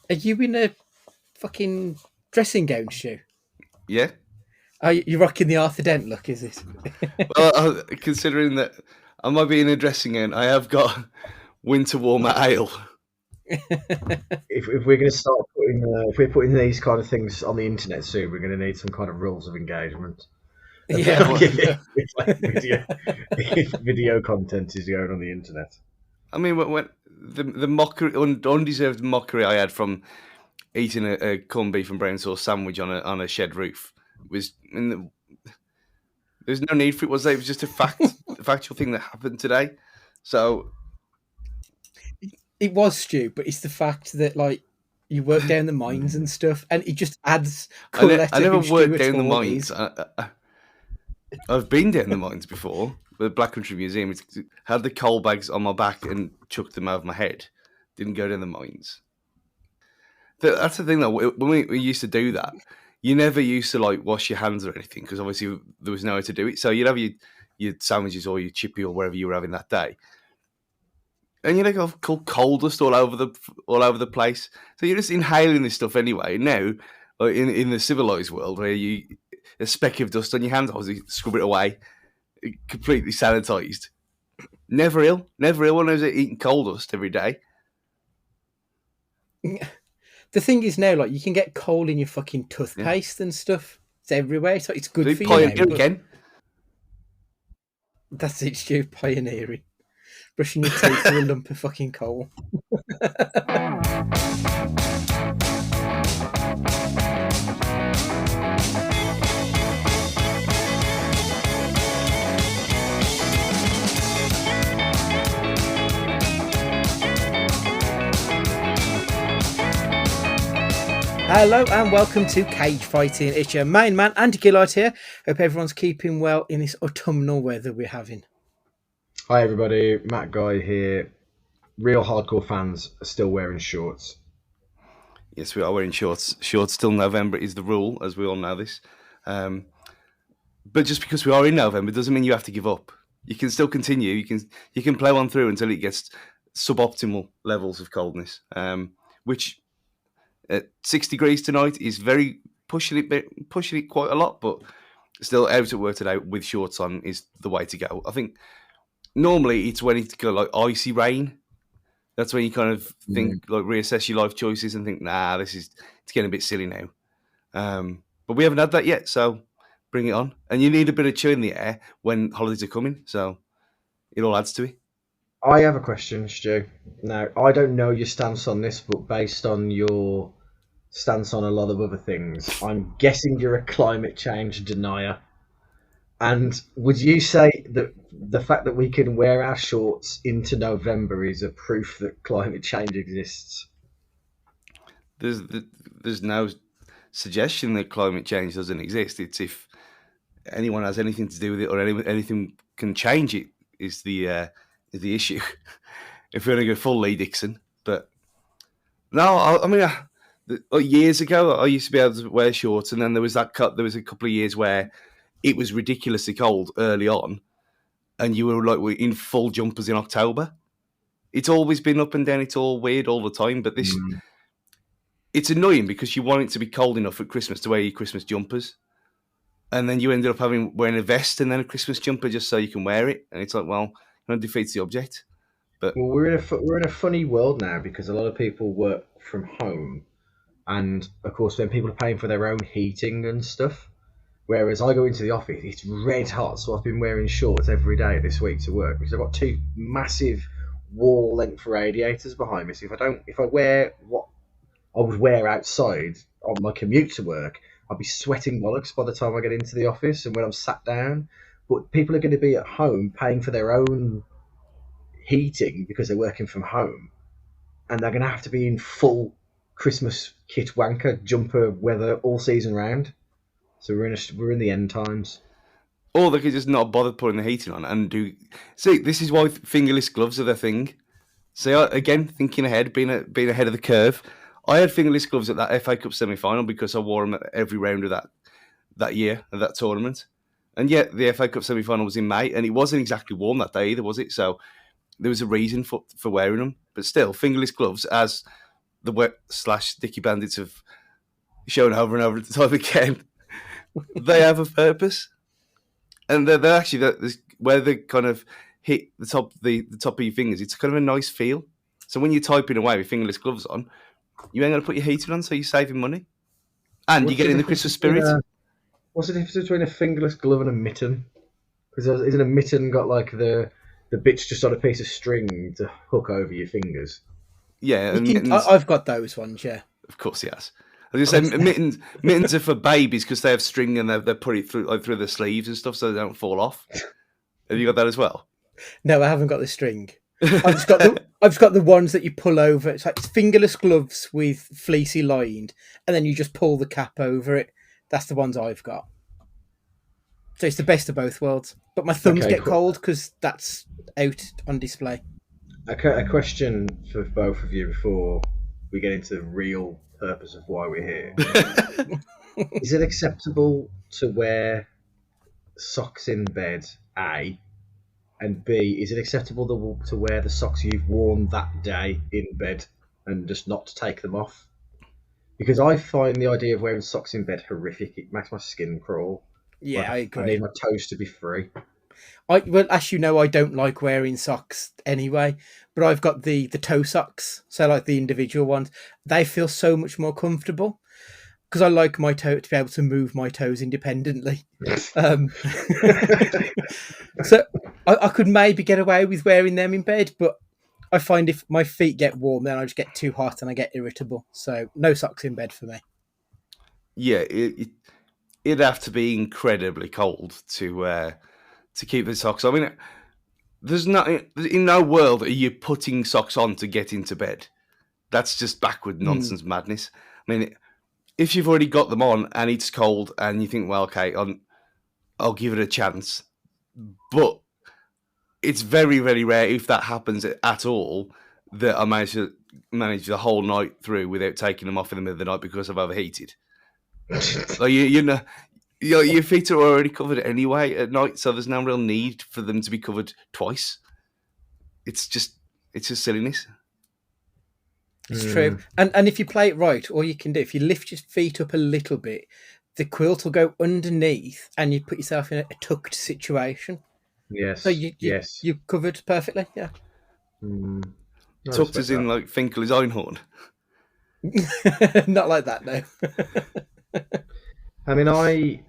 Are you in a fucking dressing gown, Stu? Yeah. Are you rocking the Arthur Dent look, is it? Well, considering that I might be in a dressing gown, I have got winter warmer ale. If we're going to start putting, if we're putting these kind of things on the internet soon, we're going to need some kind of rules of engagement. Yeah. If video content is going on the internet. I mean, when the mockery, undeserved mockery I had from eating a corned beef and brown sauce sandwich on a shed roof was. There's no need for it, was there? It was just a factual thing that happened today. So it was, Stu, but it's the fact that like you work down the mines and stuff, and it just adds. I never worked down the mines. I've been down the mines before. The Black Country Museum had the coal bags on my back and chucked them over my head. Didn't go down the mines. That's the thing, though. When we used to do that, you never used to like wash your hands or anything because obviously there was no way to do it. So you'd have your sandwiches or your chippy or whatever you were having that day, and you'd have coal dust all over the place. So you're just inhaling this stuff anyway. Now, like in the civilized world, where a speck of dust on your hands, obviously scrub it away, completely sanitized. Never ill when I was eating coal dust every day. The thing is now, like, you can get coal in your fucking toothpaste and stuff. It's everywhere, so it's good for you now. Again. That's it, Stu, pioneering. Brushing your teeth with a lump of fucking coal. Hello and welcome to Cage Fighting. It's your main man, Andy Gillard here. Hope everyone's keeping well in this autumnal weather we're having. Hi everybody, Matt Guy here. Real hardcore fans are still wearing shorts. Yes, we are wearing shorts. Shorts till November is the rule, as we all know this. But just because we are in November doesn't mean you have to give up. You can still continue. You can play on through until it gets suboptimal levels of coldness, which at 6 degrees tonight is very pushing it quite a lot, but still out at work today with shorts on is the way to go. I think normally it's when it's got like icy rain. That's when you kind of think, like, reassess your life choices and think, nah, it's getting a bit silly now. But we haven't had that yet, so bring it on. And you need a bit of chill in the air when holidays are coming, so it all adds to it. I have a question, Stu. Now, I don't know your stance on this, but based on your stance on a lot of other things, I'm guessing you're a climate change denier. And would you say that the fact that we can wear our shorts into November is a proof that climate change exists? There's no suggestion that climate change doesn't exist. It's if anyone has anything to do with it or anything can change it is the issue. If we're going to go full Lee Dixon. But no, I mean, years ago, I used to be able to wear shorts, and then there was a couple of years where it was ridiculously cold early on, and you were like in full jumpers in October. It's always been up and down. It's all weird all the time, but this it's annoying because you want it to be cold enough at Christmas to wear your Christmas jumpers, and then you ended up wearing a vest and then a Christmas jumper just so you can wear it, and it's like, well, it defeats the object. But we're in a funny world now because a lot of people work from home, and of course, when people are paying for their own heating and stuff. Whereas I go into the office, it's red hot, so I've been wearing shorts every day this week to work because I've got two massive wall-length radiators behind me. So if I wear what I would wear outside on my commute to work, I'll be sweating bollocks by the time I get into the office and when I'm sat down. But people are going to be at home paying for their own heating because they're working from home, and they're going to have to be in full Christmas kit wanker jumper weather all season round. So we're in the end times. Or they could just not bother putting the heating on and do. See, this is why fingerless gloves are the thing. So again, thinking ahead, being ahead of the curve. I had fingerless gloves at that FA Cup semi-final because I wore them at every round of that year of that tournament. And yet the FA Cup semi-final was in May, and it wasn't exactly warm that day either, was it? So there was a reason for wearing them. But still, fingerless gloves, as the wet / sticky bandits have shown over and over time again, they have a purpose, and they're actually where they kind of hit the top of your fingers. It's kind of a nice feel. So when you're typing away with fingerless gloves on, you ain't going to put your heating on, so you're saving money, and you're getting the Christmas spirit. What's the difference between a fingerless glove and a mitten? Because isn't a mitten got like the bit's just on a piece of string to hook over your fingers? Yeah, and I've got those ones. Yeah, of course he has. I was going to say mittens are for babies because they have string and they put it through the sleeves and stuff so they don't fall off. Have you got that as well? No, I haven't got the string. I've just got the ones that you pull over. It's like fingerless gloves with fleecy lined, and then you just pull the cap over it. That's the ones I've got. So it's the best of both worlds. But my thumbs get cold because that's out on display. A question for both of you before we get into the real purpose of why we're here. Is it acceptable to wear socks in bed, A? And B, is it acceptable to wear the socks you've worn that day in bed and just not to take them off? Because I find the idea of wearing socks in bed horrific. It makes my skin crawl. Yeah, like, I agree. I need my toes to be free. Well, as you know, I don't like wearing socks anyway, but I've got the toe socks. So like the individual ones, they feel so much more comfortable because I like my toe to be able to move my toes independently. So I could maybe get away with wearing them in bed, but I find if my feet get warm, then I just get too hot and I get irritable. So no socks in bed for me. Yeah, it'd have to be incredibly cold to keep the socks. I mean, in no world are you putting socks on to get into bed. That's just backward nonsense madness. I mean, if you've already got them on and it's cold and you think, well, okay, I'll give it a chance. But it's very, very rare if that happens at all that I manage the whole night through without taking them off in the middle of the night because I've overheated. Like your feet are already covered anyway at night, so there's no real need for them to be covered twice. It's just silliness. It's true. And if you play it right, all you can do, if you lift your feet up a little bit, the quilt will go underneath and you put yourself in a tucked situation. Yes. So you're covered perfectly, yeah. Tucked as in like Finkel's Einhorn. Not like that, no. I mean, I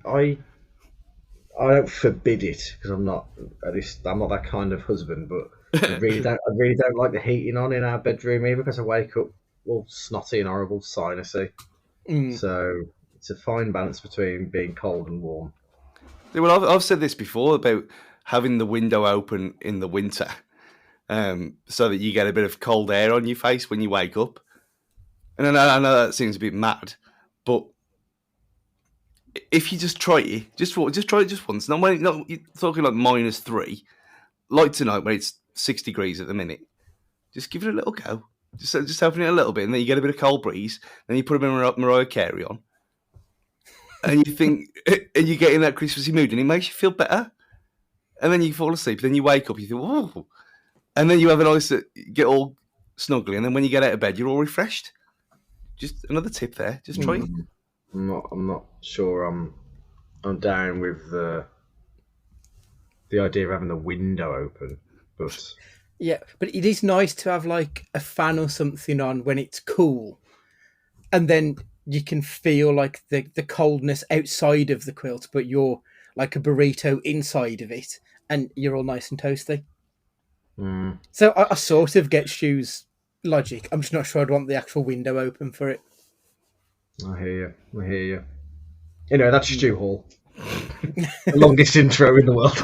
don't forbid it because I'm not that kind of husband. But I really don't like the heating on in our bedroom either because I wake up all snotty and horrible, sinusy. So it's a fine balance between being cold and warm. Yeah, well, I've said this before about having the window open in the winter, so that you get a bit of cold air on your face when you wake up. And I know that seems a bit mad, but if you just try it, just try it just once. Not you're talking like -3, like tonight where it's 6 degrees at the minute. Just give it a little go. Just open it a little bit, and then you get a bit of cold breeze. Then you put a bit of Mariah Carey on, and you think, and you get in that Christmassy mood, and it makes you feel better. And then you fall asleep. Then you wake up, you think, "Whoa!" And then you have a nice get all snuggly, and then when you get out of bed, you're all refreshed. Just another tip there. Just try it. I'm not sure I'm down with the idea of having the window open, but yeah, but it is nice to have like a fan or something on when it's cool, and then you can feel like the coldness outside of the quilt, but you're like a burrito inside of it, and you're all nice and toasty. So I sort of get Stu's logic. I'm just not sure I'd want the actual window open for it. I hear you. Anyway, that's Stu Hall. The longest intro in the world.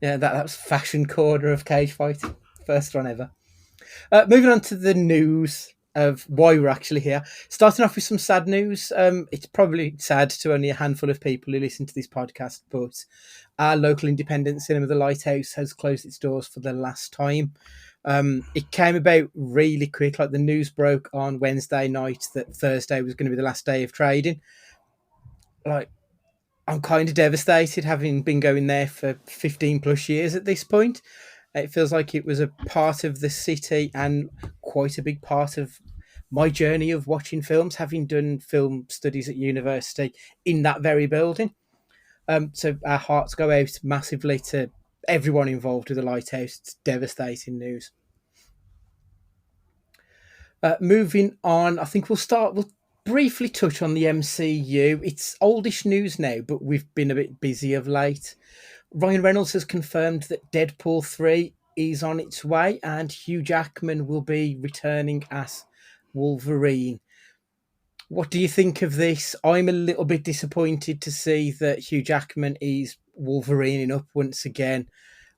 Yeah, that was fashion corner of cage fighting. First one ever. Moving on to the news of why we're actually here. Starting off with some sad news. It's probably sad to only a handful of people who listen to this podcast, but our local independent cinema, The Lighthouse, has closed its doors for the last time. It came about really quick. Like the news broke on Wednesday night that Thursday was going to be the last day of trading. Like, I'm kind of devastated having been going there for 15 plus years at this point. It feels like it was a part of the city and quite a big part of my journey of watching films, having done film studies at university in that very building. So our hearts go out massively to everyone involved with the lighthouse. It's devastating news. Moving on, I think we'll briefly touch on the MCU. It's oldish news now, but we've been a bit busy of late. Ryan Reynolds has confirmed that Deadpool 3 is on its way and Hugh Jackman will be returning as Wolverine. What do you think of this? I'm a little bit disappointed to see that Hugh Jackman is Wolverineing up once again.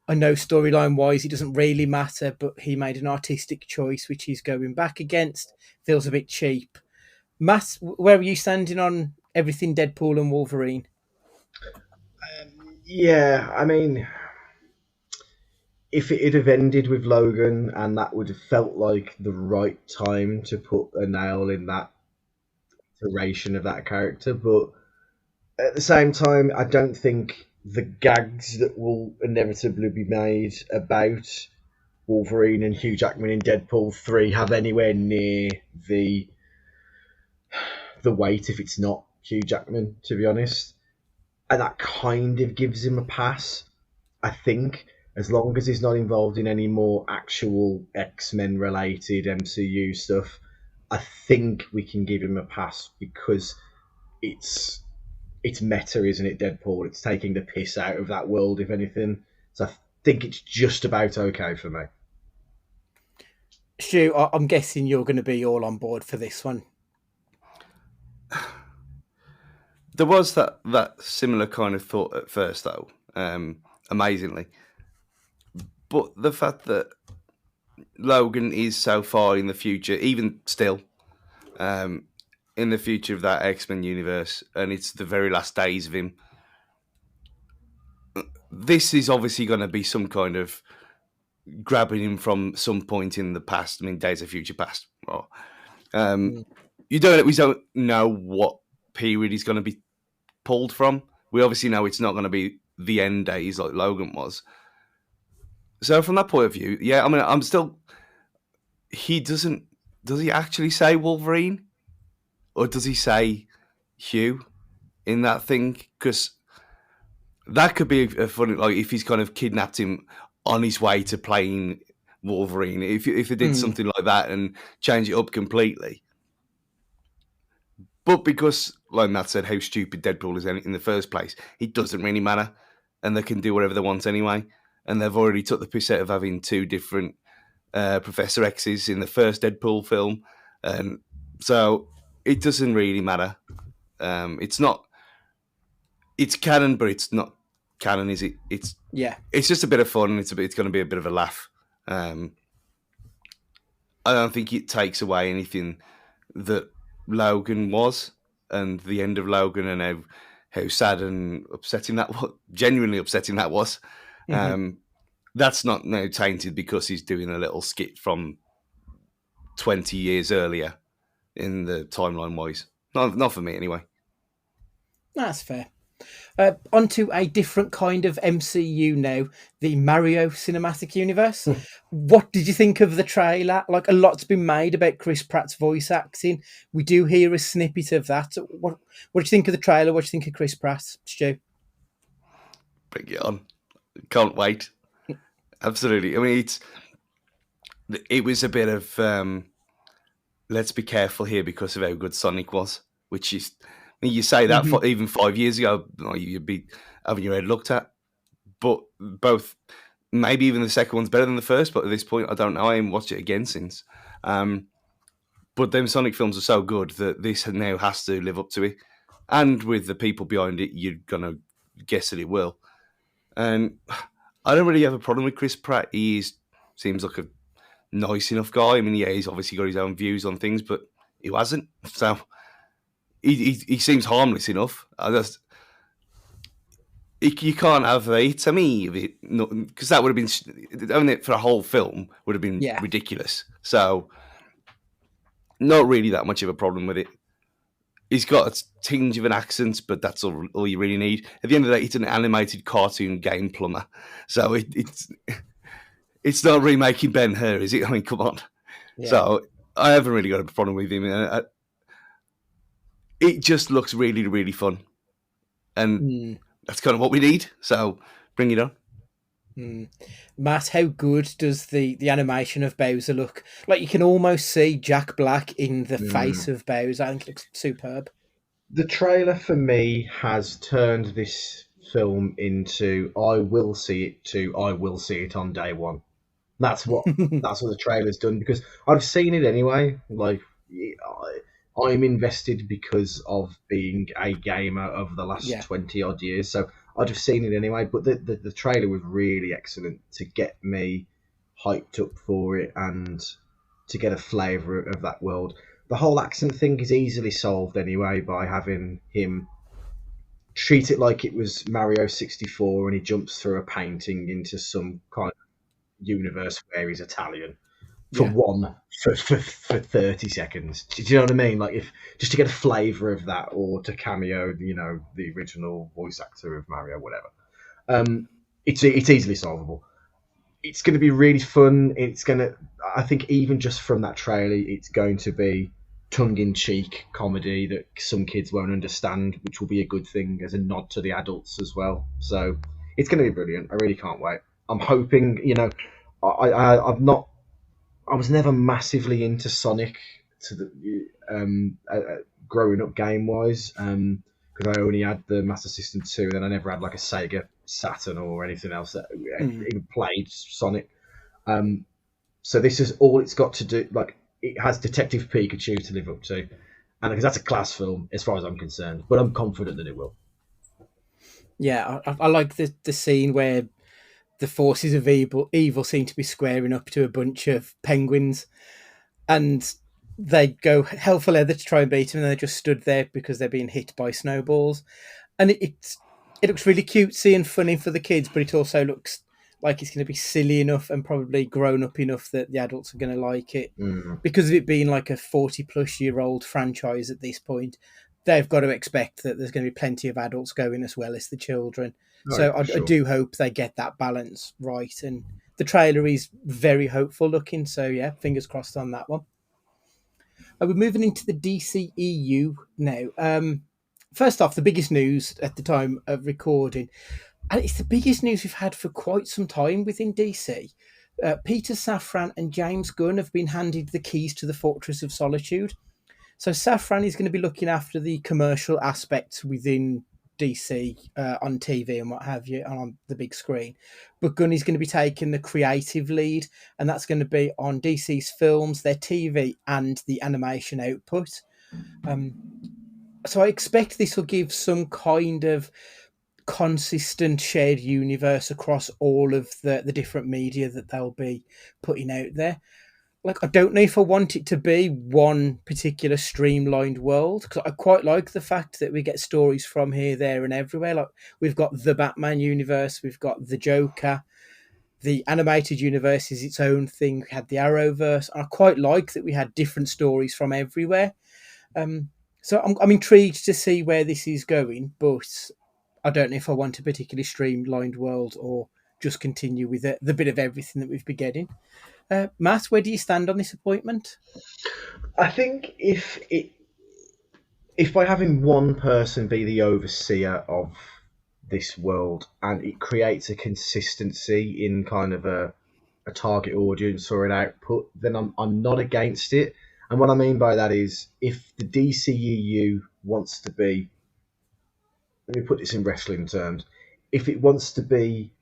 I know storyline wise it doesn't really matter, but he made an artistic choice which he's going back against. Feels a bit cheap. Matt, where are you standing on everything Deadpool and Wolverine? Yeah, I mean, if it had have ended with Logan, and that would have felt like the right time to put a nail in that iteration of that character. But at the same time, I don't think the gags that will inevitably be made about Wolverine and Hugh Jackman in Deadpool 3 have anywhere near the weight if it's not Hugh Jackman, to be honest. And that kind of gives him a pass, I think, as long as he's not involved in any more actual X-Men related MCU stuff. I think we can give him a pass because it's meta, isn't it, Deadpool? It's taking the piss out of that world, if anything. So I think it's just about okay for me. Stu, I'm guessing you're going to be all on board for this one. There was that similar kind of thought at first, though, amazingly. But the fact that Logan is so far in the future, even still, in the future of that X-Men universe, and it's the very last days of him, this is obviously going to be some kind of grabbing him from some point in the past. I mean, Days of Future Past. We don't know what period he's going to be pulled from. We obviously know it's not going to be the end days like Logan was. So from that point of view, yeah, I mean, I'm still. Does he actually say Wolverine, or does he say Hugh in that thing? Because that could be a funny, like if he's kind of kidnapped him on his way to playing Wolverine. If they did something like that and change it up completely. But because, like Matt said, how stupid Deadpool is in the first place, it doesn't really matter. And they can do whatever they want anyway. And they've already took the piss out of having two different Professor X's in the first Deadpool film. So it doesn't really matter. It's canon, but it's not canon, is it? It's just a bit of fun. It's going to be a bit of a laugh. I don't think it takes away anything that Logan was, and the end of Logan, and how sad and upsetting that was, genuinely upsetting that was. That's not now tainted because he's doing a little skit from 20 years earlier in the timeline wise. Not for me anyway. That's fair. Onto a different kind of MCU now, the Mario Cinematic Universe. What did you think of the trailer? Like, a lot's been made about Chris Pratt's voice acting. We do hear a snippet of that. What do you think of the trailer? What do you think of Chris Pratt, Stu? Bring it on. Can't wait. Absolutely. I mean, it was a bit of let's be careful here because of how good Sonic was, which is, I mean, you say that even 5 years ago, you'd be having your head looked at. But both, maybe even the second one's better than the first, but at this point, I don't know. I haven't watched it again since. But them Sonic films are so good that this now has to live up to it. And with the people behind it, you're going to guess that it will. And I don't really have a problem with Chris Pratt. He seems like a nice enough guy. I mean, yeah, he's obviously got his own views on things, but he hasn't. So he seems harmless enough. You can't have a "it's a me" because that would have been having it for a whole film would have been ridiculous. So not really that much of a problem with it. He's got a tinge of an accent, but that's all you really need. At the end of the day, it's an animated cartoon game plumber. So it's not remaking Ben-Hur, is it? I mean, come on. Yeah. So I haven't really got a problem with him. It just looks really, really fun. And that's kind of what we need. So bring it on. Matt, how good does the animation of Bowser look? Like you can almost see Jack Black in the face of Bowser. I think it looks superb. The trailer for me has turned this film into I will see it to I will see it on day one. That's what the trailer's done because I've seen it anyway. Like I'm invested because of being a gamer over the last Yeah. 20 odd years. So I'd have seen it anyway. But the trailer was really excellent to get me hyped up for it and to get a flavour of that world. The whole accent thing is easily solved anyway by having him treat it like it was Mario 64 and he jumps through a painting into some kind of universe where he's Italian for Yeah. for 30 seconds. Do you know what I mean? Like if just to get a flavour of that or to cameo, the original voice actor of Mario, whatever. It's easily solvable. It's going to be really fun. I think even just from that trailer, it's going to be tongue-in-cheek comedy that some kids won't understand, which will be a good thing as a nod to the adults as well. So it's going to be brilliant. I really can't wait. I'm hoping, I've not, I was never massively into Sonic to growing up game wise, because I only had the Master System 2, and then I never had like a Sega Saturn or anything else that even played Sonic. So this is all it's got to do. Like it has Detective Pikachu to live up to, and because that's a class film as far as I'm concerned, but I'm confident that it will. Yeah, I like the scene where the forces of evil seem to be squaring up to a bunch of penguins, and they go hell for leather to try and beat them, and they just stood there because they're being hit by snowballs, and it looks really cutesy and funny for the kids, but it also looks like it's going to be silly enough and probably grown up enough that the adults are going to like it because of it being like a 40-plus-year-old franchise at this point. They've got to expect that there's going to be plenty of adults going as well as the children. So I do hope they get that balance right. And the trailer is very hopeful looking. So yeah, fingers crossed on that one. We're moving into the DCEU now. First off, the biggest news at the time of recording, and it's the biggest news we've had for quite some time within DC. Peter Safran and James Gunn have been handed the keys to the Fortress of Solitude. So Safran is going to be looking after the commercial aspects within DC on TV and what have you, and on the big screen. But Gunn is going to be taking the creative lead, and that's going to be on DC's films, their TV, and the animation output. So I expect this will give some kind of consistent shared universe across all of the different media that they'll be putting out there. Like, I don't know if I want it to be one particular streamlined world, because I quite like the fact that we get stories from here, there, and everywhere. Like, we've got the Batman universe, we've got the Joker, the animated universe is its own thing. We had the Arrowverse, and I quite like that we had different stories from everywhere. So I'm intrigued to see where this is going, but I don't know if I want a particularly streamlined world or just continue with the bit of everything that we've been getting. Matt, where do you stand on this appointment? I think if by having one person be the overseer of this world and it creates a consistency in kind of a target audience or an output, then I'm not against it. And what I mean by that is if the DCEU wants to be, let me put this in wrestling terms, if it wants to be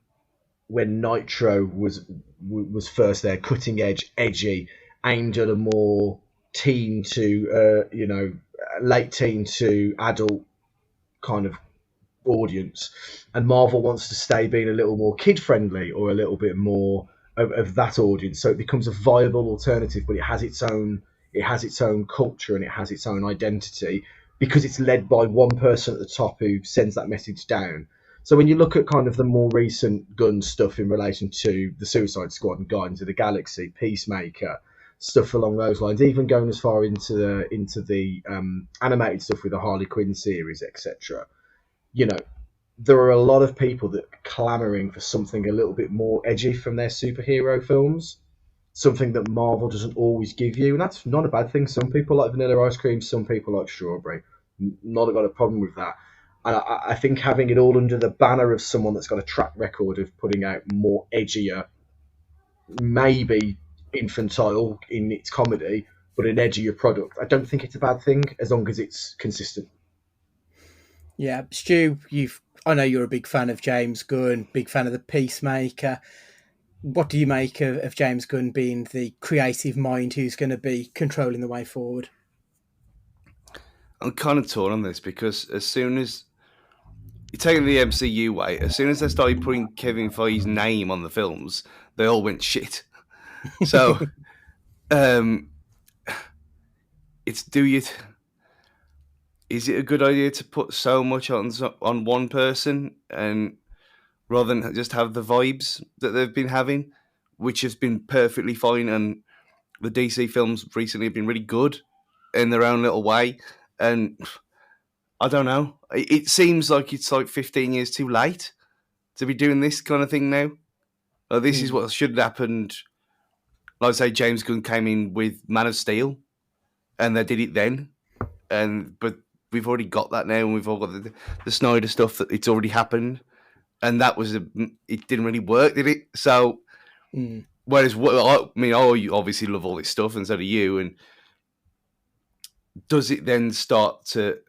when Nitro was first there, cutting edge, edgy, aimed at a more teen to late teen to adult kind of audience, and Marvel wants to stay being a little more kid friendly or a little bit more of that audience, so it becomes a viable alternative, but it has its own culture and it has its own identity because it's led by one person at the top who sends that message down. So when you look at kind of the more recent Gun stuff in relation to the Suicide Squad and Guardians of the Galaxy, Peacemaker, stuff along those lines, even going as far into the animated stuff with the Harley Quinn series, etc. There are a lot of people that are clamoring for something a little bit more edgy from their superhero films. something that Marvel doesn't always give you, and that's not a bad thing. Some people like vanilla ice cream, some people like strawberry. Not got a problem with that. And I think having it all under the banner of someone that's got a track record of putting out more edgier, maybe infantile in its comedy, but an edgier product, I don't think it's a bad thing as long as it's consistent. Yeah, Stu, I know you're a big fan of James Gunn, big fan of the Peacemaker. What do you make of James Gunn being the creative mind who's going to be controlling the way forward? I'm kind of torn on this because as soon as you're taking the MCU way, as soon as they started putting Kevin Feige's name on the films, they all went shit. So, it's is it a good idea to put so much on one person and rather than just have the vibes that they've been having, which has been perfectly fine, and the DC films recently have been really good in their own little way, and I don't know. It seems like it's like 15 years too late to be doing this kind of thing now. This is what should have happened. Like I say, James Gunn came in with Man of Steel, and they did it then. But we've already got that now, and we've all got the Snyder stuff that it's already happened, and that was it didn't really work, did it? So, whereas I you obviously love all this stuff, and so do you. And does it then start to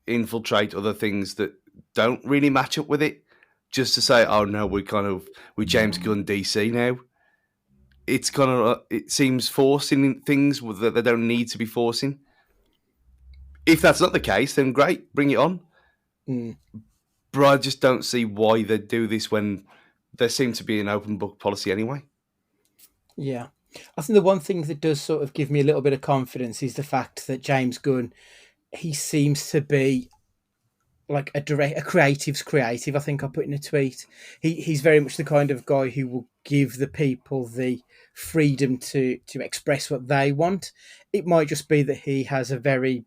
infiltrate other things that don't really match up with it? Just to say, oh no, we're James Gunn DC now. It's kind of it seems forcing things that they don't need to be forcing. If that's not the case, then great, bring it on. But I just don't see why they do this when there seems to be an open book policy anyway. Yeah. I think the one thing that does sort of give me a little bit of confidence is the fact that James Gunn, he seems to be like a creative's creative. I think I put in a tweet. He's very much the kind of guy who will give the people the freedom to express what they want. It might just be that he has a very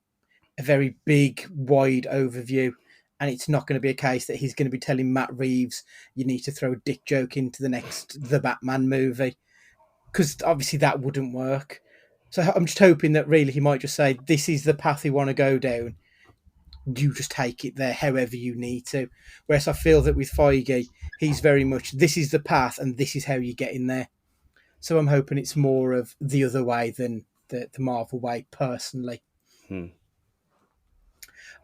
big, wide overview, and it's not going to be a case that he's going to be telling Matt Reeves you need to throw a dick joke into the next The Batman movie, because obviously that wouldn't work. So I'm just hoping that really he might just say, this is the path you want to go down. You just take it there however you need to. Whereas I feel that with Feige, he's very much, this is the path and this is how you get in there. So I'm hoping it's more of the other way than the Marvel way, personally.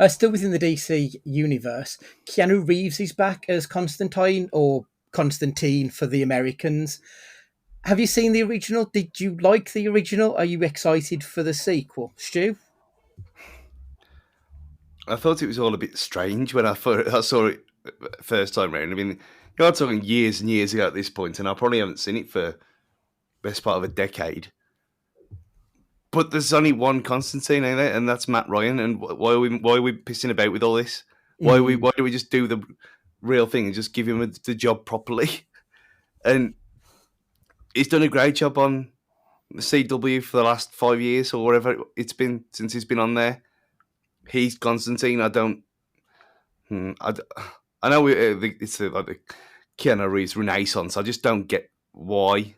Still within the DC universe, Keanu Reeves is back as Constantine, or Constantine for the Americans. Have you seen the original? Did you like the original? Are you excited for the sequel, Stu? I thought it was all a bit strange when I saw it first time around. I mean, you're talking years and years ago at this point, and I probably haven't seen it for best part of a decade. But there's only one Constantine in it, and that's Matt Ryan. And why are we pissing about with all this? Why do we just do the real thing and just give him the job properly? And he's done a great job on the CW for the last 5 years or whatever it's been since he's been on there. He's Constantine. I know it's like the Keanu Reeves Renaissance. I just don't get why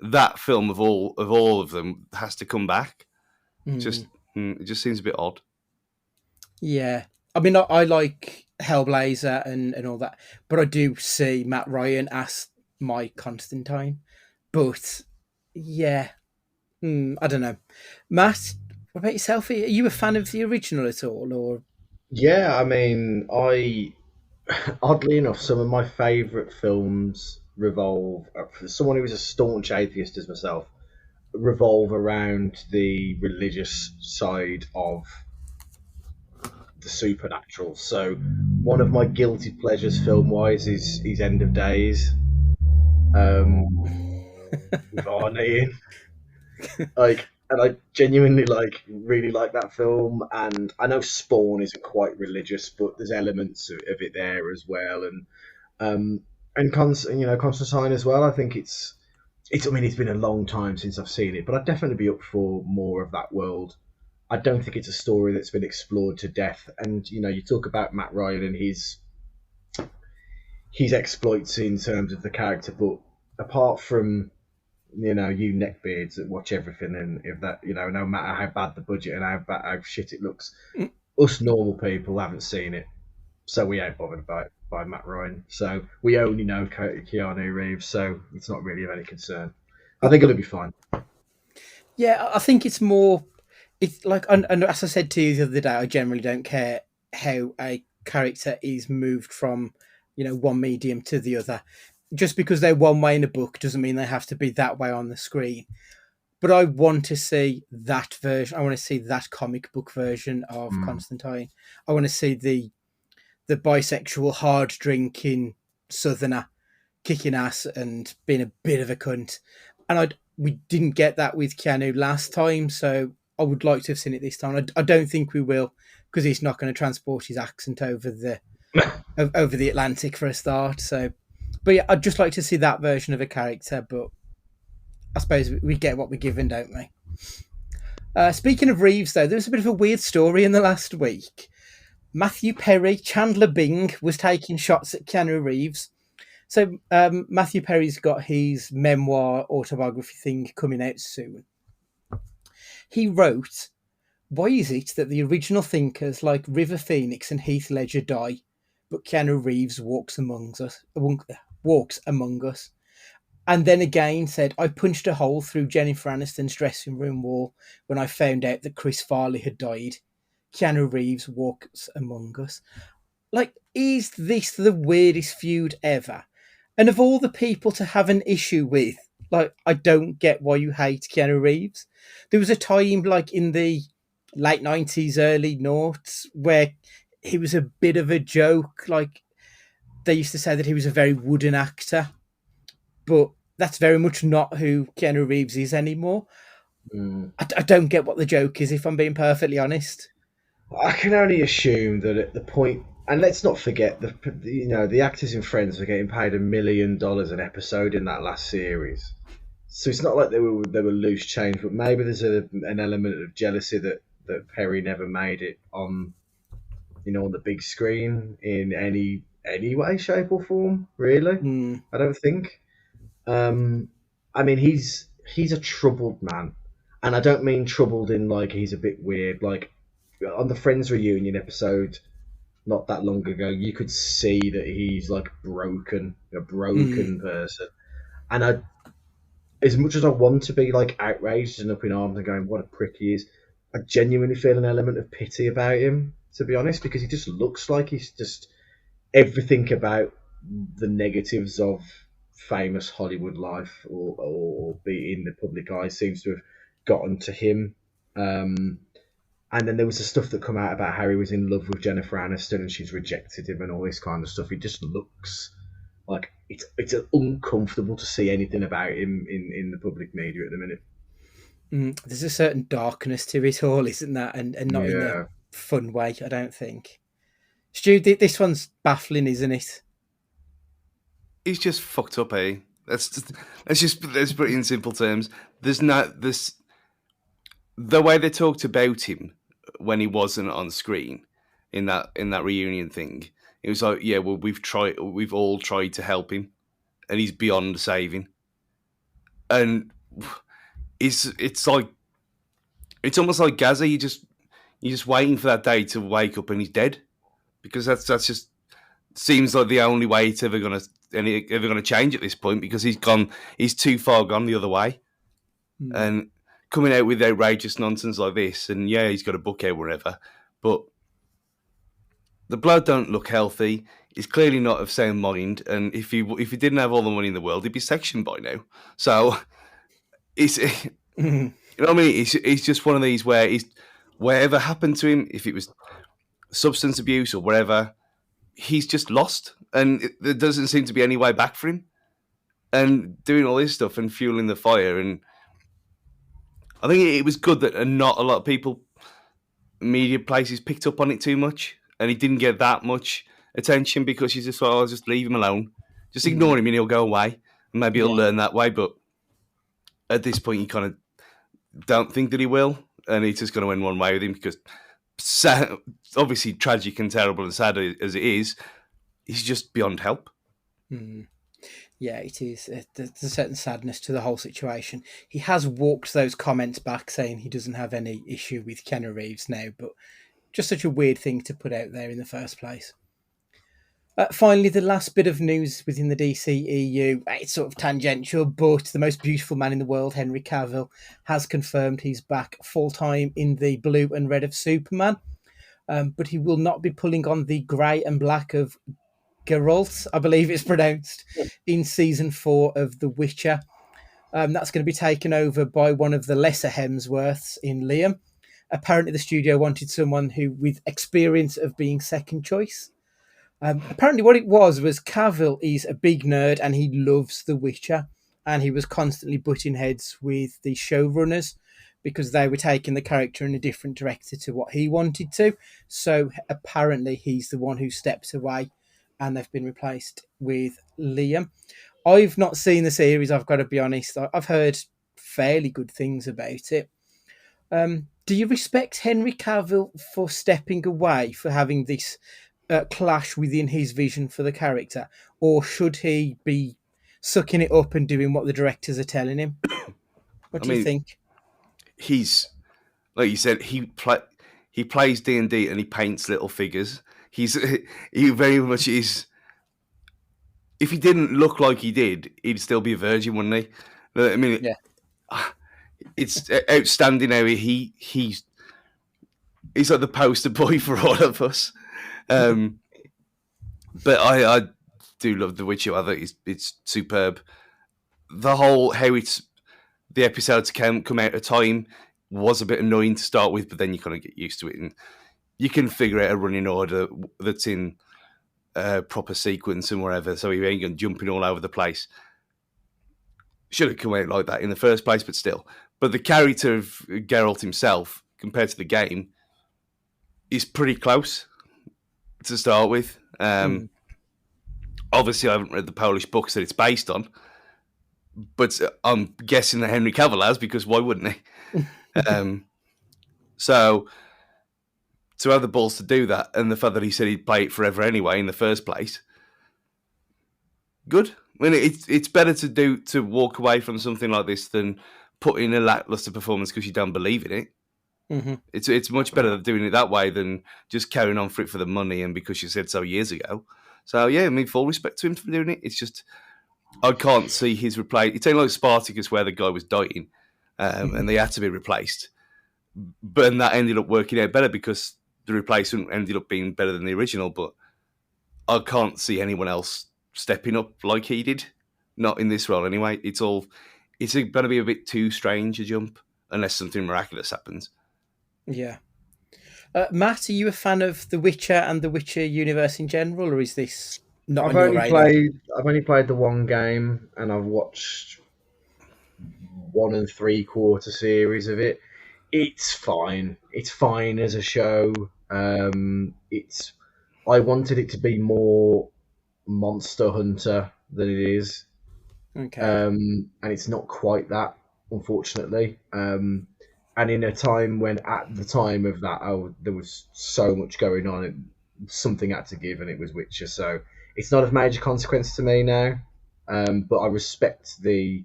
that film of all of them has to come back. It just seems a bit odd. Yeah, I mean, I like Hellblazer and all that, but I do see Matt Ryan as my Constantine. But yeah, I don't know. Matt, what about yourself? Are you a fan of the original at all, or? Yeah, I mean, oddly enough, some of my favourite films revolve, for someone who is a staunch atheist as myself, revolve around the religious side of the supernatural. So, one of my guilty pleasures film-wise is End of Days, with Arnie in. And I genuinely really like that film. And I know Spawn isn't quite religious, but there's elements of it there as well. And Constantine as well. I think it's. I mean, it's been a long time since I've seen it, but I'd definitely be up for more of that world. I don't think it's a story that's been explored to death. And you talk about Matt Ryan and his exploits in terms of the character, but apart from you neckbeards that watch everything, and if that, no matter how bad the budget and how shit it looks, Mm. us normal people haven't seen it, so we ain't bothered by Matt Ryan. So we only know Keanu Reeves, so it's not really of any concern. I think it'll be fine. Yeah, I think it's more. It's like, and as I said to you the other day, I generally don't care how a character is moved from, one medium to the other. Just because they're one way in a book doesn't mean they have to be that way on the screen. But I want to see that version. I want to see that comic book version of Constantine. I want to see the bisexual, hard drinking Southerner kicking ass and being a bit of a cunt. And we didn't get that with Keanu last time, so I would like to have seen it this time. I don't think we will, because he's not going to transport his accent over the Atlantic for a start. So, but yeah, I'd just like to see that version of a character. But I suppose we get what we're given, don't we? Speaking of Reeves, though, there was a bit of a weird story in the last week. Matthew Perry, Chandler Bing, was taking shots at Keanu Reeves. So Matthew Perry's got his memoir autobiography thing coming out soon. He wrote, "Why is it that the original thinkers like River Phoenix and Heath Ledger die, but Keanu Reeves walks among us?" And then again said, "I punched a hole through Jennifer Aniston's dressing room wall when I found out that Chris Farley had died. Keanu Reeves walks among us." Like, is this the weirdest feud ever? And of all the people to have an issue with, like, I don't get why you hate Keanu Reeves. There was a time, like in the late 90s, early noughts, where he was a bit of a joke. Like, they used to say that he was a very wooden actor, but that's very much not who Keanu Reeves is anymore. I don't get what the joke is, if I'm being perfectly honest. I can only assume that at the point, and let's not forget the actors in Friends were getting paid $1 million an episode in that last series, so it's not like they were loose change. But maybe there's an element of jealousy that Perry never made it on the big screen in any way, shape, or form. Really, I don't think. I mean, he's a troubled man, and I don't mean troubled in like he's a bit weird. Like on the Friends reunion episode not that long ago, you could see that he's like a broken person. And as much as I want to be like outraged and up in arms and going, "What a prick he is," I genuinely feel an element of pity about him, to be honest, because he just looks like he's just everything about the negatives of famous Hollywood life or be in the public eye seems to have gotten to him. And then there was the stuff that come out about how he was in love with Jennifer Aniston and she's rejected him and all this kind of stuff. He just looks like it's uncomfortable to see anything about him in the public media at the minute. There's a certain darkness to it all, isn't that? And not in a fun way, I don't think. Stu, this one's baffling, isn't it? He's just fucked up, eh? Let's put it in simple terms. There's not this. The way they talked about him when he wasn't on screen in that reunion thing, it was like, yeah, well, we've all tried to help him, and he's beyond saving. And it's like it's almost like Gaza. You're just waiting for that day to wake up and he's dead, because that's just seems like the only way it's ever gonna change at this point, because he's too far gone the other way. And coming out with outrageous nonsense like this, and yeah, he's got a book out wherever, but the blood don't look healthy. He's clearly not of sound mind, and if he didn't have all the money in the world, he'd be sectioned by now. So it's you know what I mean. He's just one of these where whatever happened to him, if it was substance abuse or whatever, he's just lost, and there doesn't seem to be any way back for him. And doing all this stuff and fueling the fire, and I think it was good that not a lot of people, media places, picked up on it too much, and he didn't get that much attention because you just thought, "I'll just leave him alone, just ignore him, and he'll go away, and maybe he'll learn that way." But at this point, you kind of don't think that he will, and it's just going to end one way with him because, obviously, tragic and terrible and sad as it is, he's just beyond help. Yeah, it is. There's a certain sadness to the whole situation. He has walked those comments back, saying he doesn't have any issue with Keanu Reeves now, but just such a weird thing to put out there in the first place. Finally, the last bit of news within the DCEU, it's sort of tangential, but the most beautiful man in the world, Henry Cavill, has confirmed he's back full time in the blue and red of Superman. But he will not be pulling on the grey and black of Geralt, I believe it's pronounced, in season 4 of The Witcher. That's going to be taken over by one of the lesser Hemsworths in Liam. Apparently, the studio wanted someone who with experience of being second choice. Apparently, what it was Cavill is a big nerd and he loves The Witcher, and he was constantly butting heads with the showrunners because they were taking the character in a different direction to what he wanted to. So apparently, he's the one who steps away, and they've been replaced with Liam. I've not seen the series. I've got to be honest. I've heard fairly good things about it. Do you respect Henry Cavill for stepping away, for having this clash within his vision for the character, or should he be sucking it up and doing what the directors are telling him? What do you think? He's, like you said, he plays D&D and he paints little figures. He very much is. If he didn't look like he did, he'd still be a virgin, wouldn't he? I mean, yeah. It's outstanding how he's like the poster boy for all of us. But I do love The Witcher. I think it's superb. The whole how the episodes come out at a time was a bit annoying to start with, but then you kind of get used to it and you can figure out a running order that's in proper sequence and whatever, so you ain't going jumping all over the place. Should have come out like that in the first place, but still. But the character of Geralt himself, compared to the game, is pretty close to start with. Obviously, I haven't read the Polish books that it's based on, but I'm guessing that Henry Cavill has, because why wouldn't he? So to have the balls to do that, and the fact that he said he'd play it forever anyway in the first place, good. I mean, it's better to walk away from something like this than put in a lackluster performance because you don't believe in it. Mm-hmm. It's much better doing it that way than just carrying on for it for the money and because you said so years ago. So yeah, I mean, full respect to him for doing it. It's just I can't see his replace. It's ain't like Spartacus where the guy was dying and they had to be replaced, but that ended up working out better because the replacement ended up being better than the original. But I can't see anyone else stepping up like he did. Not in this role anyway. It's going to be a bit too strange a jump unless something miraculous happens. Yeah. Matt, are you a fan of The Witcher and the Witcher universe in general, or is this not on your radar? I've only played the one game, and I've watched 1 3/4 series of it. It's fine. It's fine as a show. I wanted it to be more Monster Hunter than it is. Okay. And it's not quite that, unfortunately. And in a time when, at the time of that, there was so much going on, something had to give, and it was Witcher. So it's not of major consequence to me now. But I respect the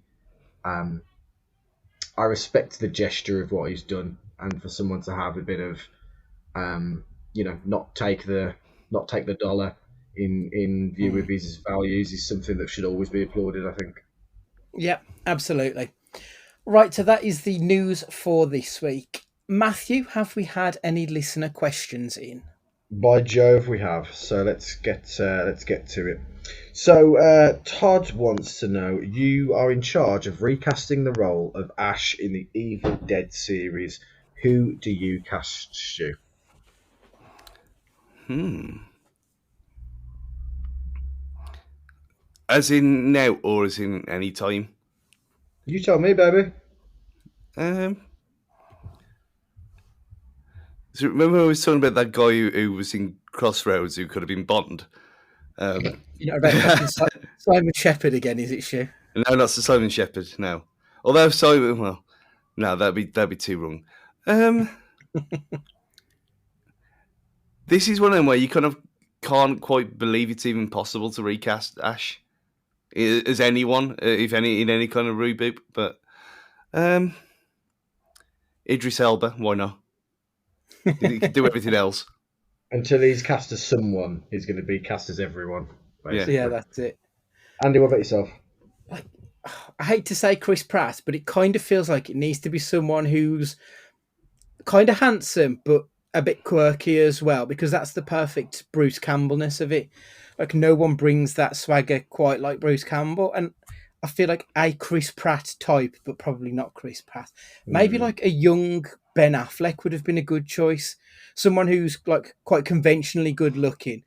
gesture of what he's done, and for someone to have a bit of, not take the dollar in view of his values is something that should always be applauded, I think. Yeah, absolutely. Right, so that is the news for this week. Matthew, have we had any listener questions in? By Jove, we have. So let's get to it. So Todd wants to know: you are in charge of recasting the role of Ash in the Evil Dead series. Who do you cast, Stu? As in now, or as in any time? You tell me, baby. So remember I was talking about that guy who was in Crossroads who could have been Bond? You're not about Simon Shepherd again, is it, Stu? No, not Sir Simon Shepherd, no. Although Simon, well, no, that'd be too wrong. This is one of them where you kind of can't quite believe it's even possible to recast Ash. as anyone, if any, in any kind of reboot. But Idris Elba, why not? He could do everything else. Until he's cast as someone, he's going to be cast as everyone, basically. Yeah, that's it. Andy, what about yourself? I hate to say Chris Pratt, but it kind of feels like it needs to be someone who's kind of handsome, but a bit quirky as well, because that's the perfect Bruce Campbellness of it. Like, no one brings that swagger quite like Bruce Campbell. And I feel like a Chris Pratt type, but probably not Chris Pratt. Maybe like a young Ben Affleck would have been a good choice. Someone who's like quite conventionally good looking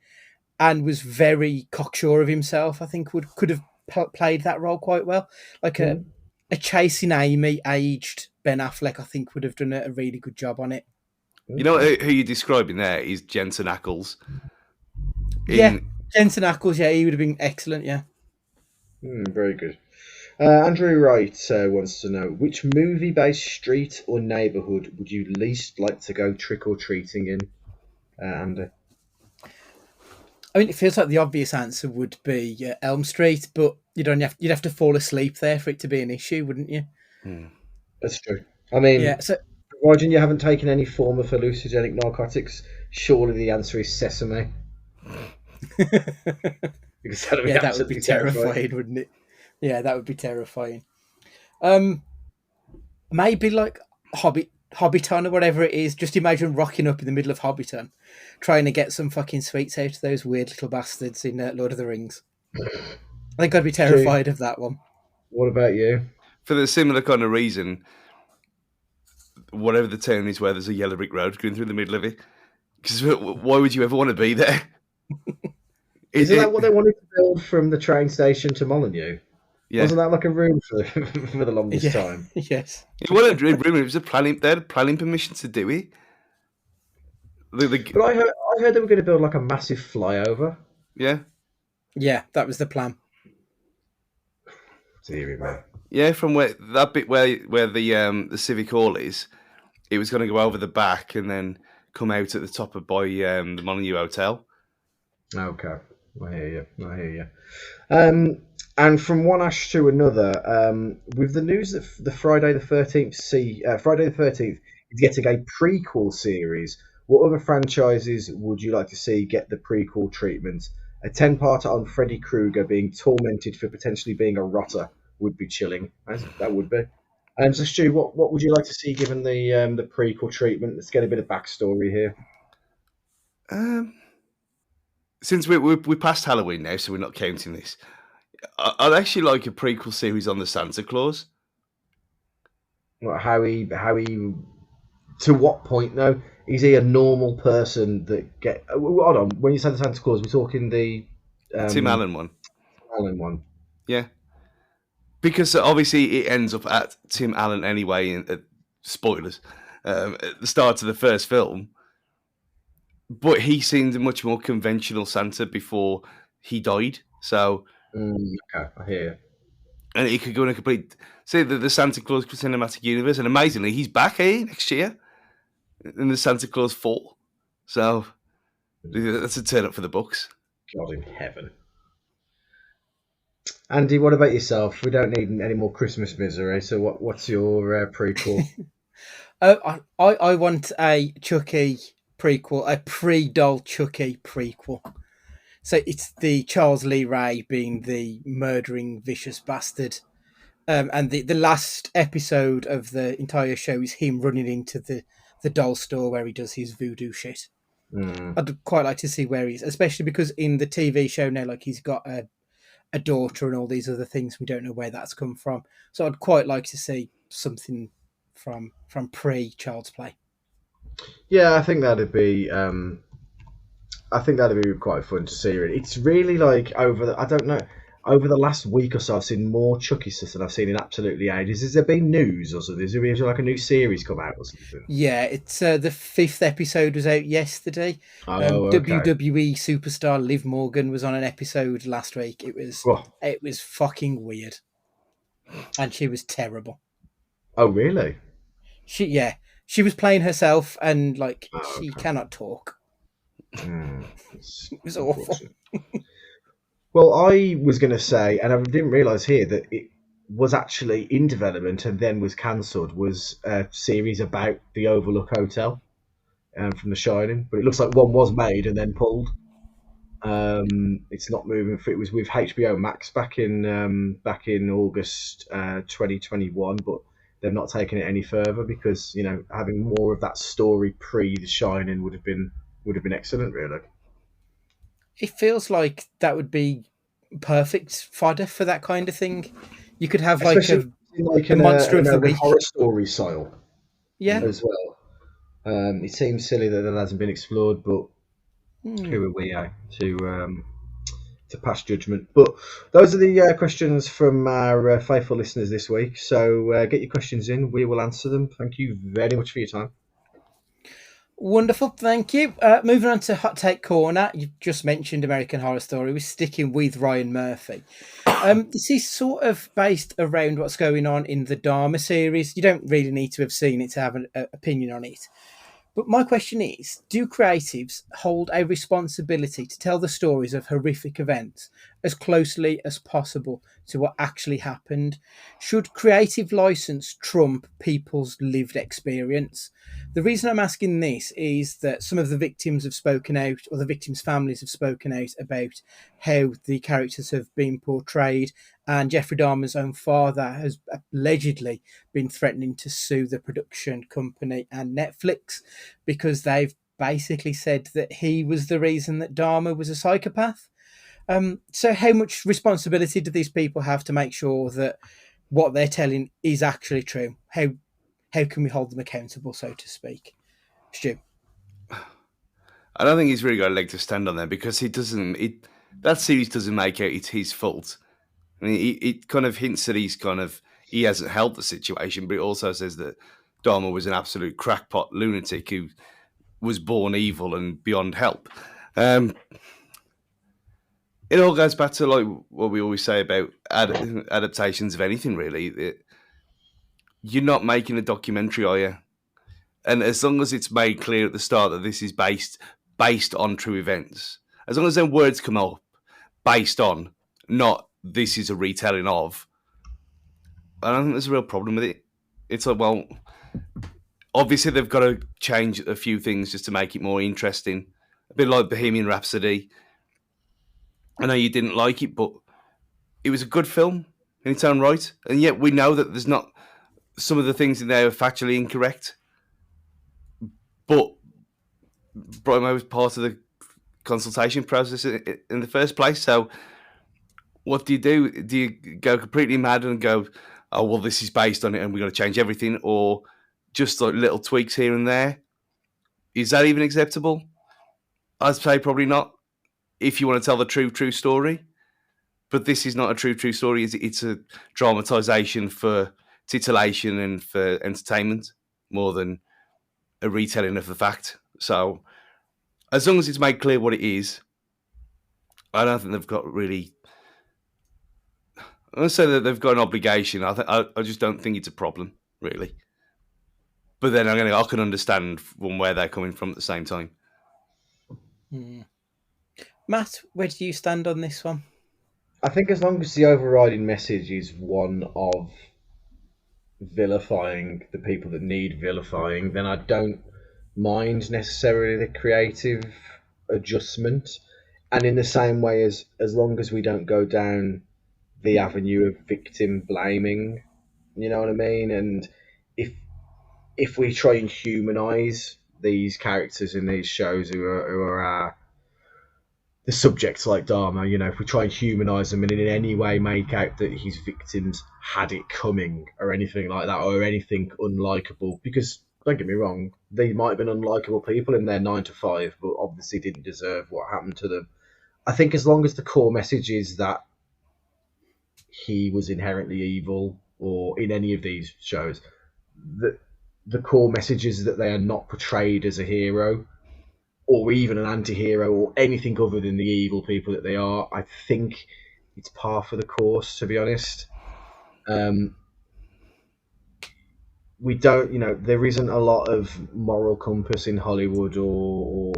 and was very cocksure of himself. I think could have played that role quite well. Like a Chasing Amy aged Ben Affleck, I think would have done a really good job on it. You know who you're describing there is Jensen Ackles. Yeah, Jensen Ackles. Yeah, he would have been excellent. Yeah. Very good. Andrew Wright wants to know, which movie-based street or neighbourhood would you least like to go trick-or-treating in, Andy? I mean, it feels like the obvious answer would be Elm Street, but you'd have to fall asleep there for it to be an issue, wouldn't you? That's true. I mean, yeah. So, providing you haven't taken any form of hallucinogenic narcotics, surely the answer is sesame. Because that would be terrifying, wouldn't it? Yeah, that would be terrifying. Maybe like Hobbiton or whatever it is. Just imagine rocking up in the middle of Hobbiton, trying to get some fucking sweets out of those weird little bastards in Lord of the Rings. I think I'd be terrified of that one. What about you? For the similar kind of reason, whatever the town is where there's a yellow brick road going through the middle of it. Because why would you ever want to be there? Isn't that what they wanted to build from the train station to Molyneux? Yeah. Wasn't that like a room for the longest time? Yes. It wasn't a room. It was a planning. They had planning permission to do it. But I heard they were going to build like a massive flyover. Yeah. Yeah, that was the plan. Deary me. Yeah, from where that bit where the Civic Hall is, it was going to go over the back and then come out at the top of by the Molyneux Hotel. Okay, I hear you. And from one ash to another, with the news that the Friday the 13th is getting a prequel series, what other franchises would you like to see get the prequel treatment? A 10-parter on Freddy Krueger being tormented for potentially being a rotter would be chilling. That would be. And so, Stu, what would you like to see given the prequel treatment? Let's get a bit of backstory here. Since we're past Halloween now, so we're not counting this, I'd actually like a prequel series on the Santa Claus. How he to what point though? Is he a normal person that get? Hold on, when you say the Santa Claus, we're talking the Tim Allen one. Allen one. Yeah, because obviously it ends up at Tim Allen anyway. Spoilers at the start of the first film, but he seemed a much more conventional Santa before he died. So. Okay, I hear you. And he could go in a complete... Say the Santa Claus cinematic universe, and amazingly, he's back next year in the Santa Claus 4. So, that's a turn up for the books. God in heaven. Andy, what about yourself? We don't need any more Christmas misery, so what's your prequel? I want a Chucky prequel, a pre-doll Chucky prequel. So it's the Charles Lee Ray being the murdering vicious bastard, and the last episode of the entire show is him running into the doll store where he does his voodoo shit. I'd quite like to see where he's, especially because in the TV show now, like he's got a daughter and all these other things. We don't know where that's come from. So I'd quite like to see something from pre-Child's Play. Yeah, I think that'd be. I think that'd be quite fun to see. It's really like over the last week or so, I've seen more Chucky stuff than I've seen in absolutely ages. Has there been news or something? Is there like a new series come out or something? Yeah, it's the 5th episode was out yesterday. Okay. WWE superstar Liv Morgan was on an episode last week. It was fucking weird, and she was terrible. Oh really? She was playing herself, and she cannot talk. It was awful. Well, I was going to say, and I didn't realise here that it was actually in development and then was cancelled. Was a series about the Overlook Hotel from The Shining, but it looks like one was made and then pulled. It's not moving. It was with HBO Max back in August 2021, but they've not taken it any further because having more of that story pre The Shining would have been excellent, really. It feels like that would be perfect fodder for that kind of thing. You could have like Especially like a monster an of the American week. Horror Story style Yeah. as well. It seems silly that hasn't been explored, but who are we to pass judgment? But those are the questions from our faithful listeners this week. So get your questions in. We will answer them. Thank you very much for your time. Wonderful, thank you. Moving on to Hot Take Corner, you've just mentioned American Horror Story. We're sticking with Ryan Murphy. This is sort of based around what's going on in the Dharma series. You don't really need to have seen it to have an opinion on it. But my question is, do creatives hold a responsibility to tell the stories of horrific events as closely as possible to what actually happened? Should creative license trump people's lived experience? The reason I'm asking this is that some of the victims have spoken out, or the victims' families have spoken out about how the characters have been portrayed, and Jeffrey Dahmer's own father has allegedly been threatening to sue the production company and Netflix because they've basically said that he was the reason that Dahmer was a psychopath. So, how much responsibility do these people have to make sure that what they're telling is actually true? How can we hold them accountable, so to speak? Stu. I don't think he's really got a leg to stand on there because he doesn't. That series doesn't make out it's his fault. I mean, it kind of hints that he hasn't helped the situation, but it also says that Dharma was an absolute crackpot lunatic who was born evil and beyond help. It all goes back to like what we always say about adaptations of anything. Really, you're not making a documentary, are you? And as long as it's made clear at the start that this is based on true events, as long as then words come up based on, not this is a retelling of, I don't think there's a real problem with it. It's like, well, obviously they've got to change a few things just to make it more interesting. A bit like Bohemian Rhapsody. I know you didn't like it, but it was a good film in its own right. And yet we know that there's not, some of the things in there are factually incorrect. But Bromo was part of the consultation process in the first place. So what do? Do you go completely mad and go, oh, well, this is based on it and we've got to change everything? Or just like little tweaks here and there? Is that even acceptable? I'd say probably not if you want to tell the true story. But this is not a true story. It's a dramatisation for titillation and for entertainment more than a retelling of the fact. So as long as it's made clear what it is, I don't think they've got really. I don't say that they've got an obligation. I just don't think it's a problem, really. But then I can understand from where they're coming from at the same time. Matt, where do you stand on this one? I think as long as the overriding message is one of vilifying the people that need vilifying, then I don't mind necessarily the creative adjustment. And in the same way, as long as we don't go down the avenue of victim blaming, you know what I mean? And if we try and humanize these characters in these shows who are the subjects like Dharma, if we try and humanize them and in any way make out that his victims had it coming or anything like that, or anything unlikable, because don't get me wrong, they might have been unlikable people in their 9 to 5, but obviously didn't deserve what happened to them. I think as long as the core message is that he was inherently evil, or in any of these shows, that the core message is that they are not portrayed as a hero or even an anti-hero or anything other than the evil people that they are, I think it's par for the course, to be honest. We don't, there isn't a lot of moral compass in Hollywood or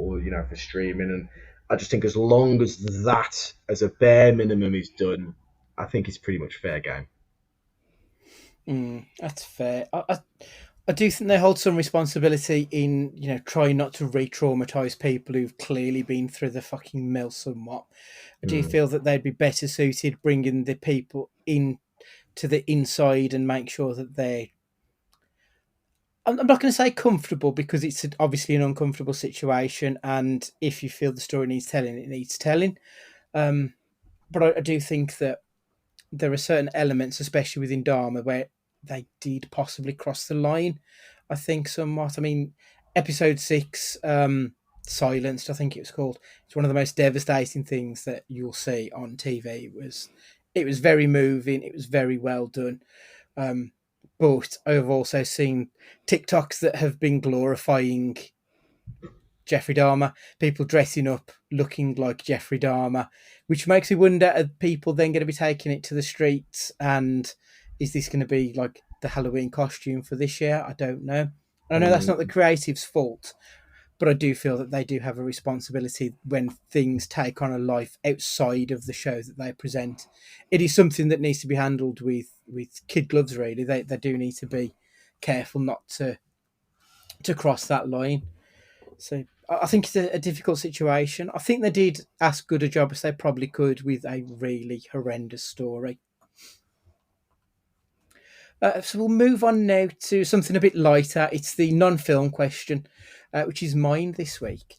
for streaming, and I just think as long as that, as a bare minimum, is done, I think it's pretty much fair game. That's fair. I do think they hold some responsibility in, trying not to re-traumatize people who've clearly been through the fucking mill somewhat. I do feel that they'd be better suited bringing the people in to the inside and make sure that they're. I'm not going to say comfortable because it's obviously an uncomfortable situation, and if you feel the story needs telling, it needs telling. But I do think that there are certain elements, especially within Dharma, where they did possibly cross the line. I think somewhat. I mean, episode 6, Silenced, I think it was called. It's one of the most devastating things that you'll see on TV. It was very moving. It was very well done. But I've also seen TikToks that have been glorifying Jeffrey Dahmer, people dressing up, looking like Jeffrey Dahmer, which makes me wonder: are people then going to be taking it to the streets? And is this going to be like the Halloween costume for this year? I don't know. I know that's not the creative's fault, but I do feel that they do have a responsibility when things take on a life outside of the show that they present. It is something that needs to be handled with kid gloves. Really, they do need to be careful not to cross that line. So I think it's a difficult situation. I think they did as good a job as they probably could with a really horrendous story. So we'll move on now to something a bit lighter. It's the non-film question, which is mine this week.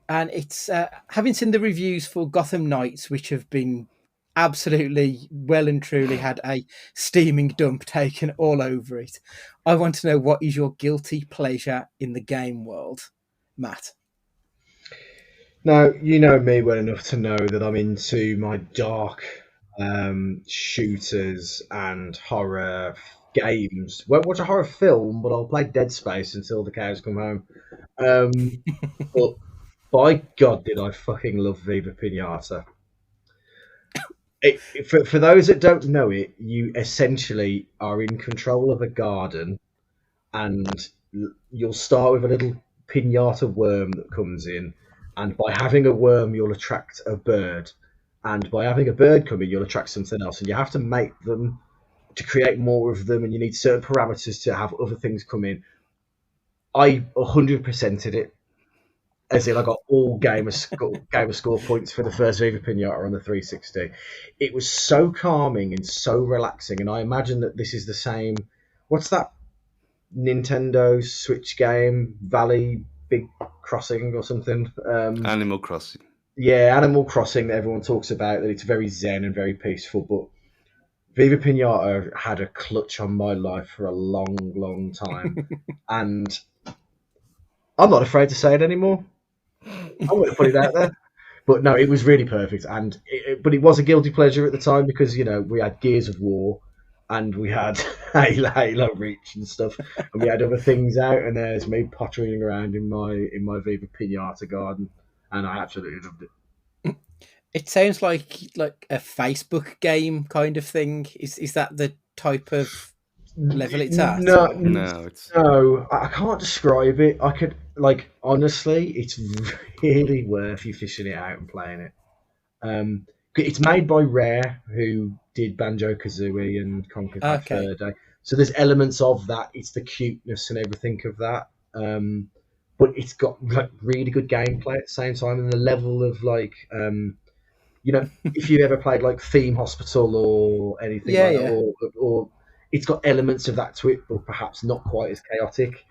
And it's having seen the reviews for Gotham Knights, which have been absolutely well and truly had a steaming dump taken all over it. I want to know, what is your guilty pleasure in the game world, Matt? Now, you know me well enough to know that I'm into my dark shooters and horror games. Won't watch a horror film, but I'll play Dead Space until the cows come home. But by God, did I fucking love Viva Pinata. For those that don't know it, you essentially are in control of a garden, and you'll start with a little pinata worm that comes in, and by having a worm, you'll attract a bird, and by having a bird come in, you'll attract something else, and you have to make them to create more of them, and you need certain parameters to have other things come in. I 100%ed it, as in I got all game of score points for the first Viva Pinata on the 360. It was so calming and so relaxing, and I imagine that this is the same. What's that Nintendo Switch game, Valley Big Crossing or something? Animal Crossing. Yeah, Animal Crossing that everyone talks about, that it's very zen and very peaceful. But Viva Pinata had a clutch on my life for a long, long time. And I'm not afraid to say it anymore. I'm going to put it out there. But no, it was really perfect. But it was a guilty pleasure at the time because, we had Gears of War, and we had Halo Reach and stuff, and we had other things out, and there's me pottering around in my Viva Pinata garden, and I absolutely loved it. It sounds like a Facebook game kind of thing. Is that the type of level it's at? No, I can't describe it. I could, honestly, it's really worth you fishing it out and playing it. It's made by Rare, who did Banjo-Kazooie and Conquer Bad Fur Day. So there's elements of that. It's the cuteness and everything of that. But it's got really good gameplay at the same time, and the level of if you've ever played Theme Hospital or anything that, or it's got elements of that to it, but perhaps not quite as chaotic.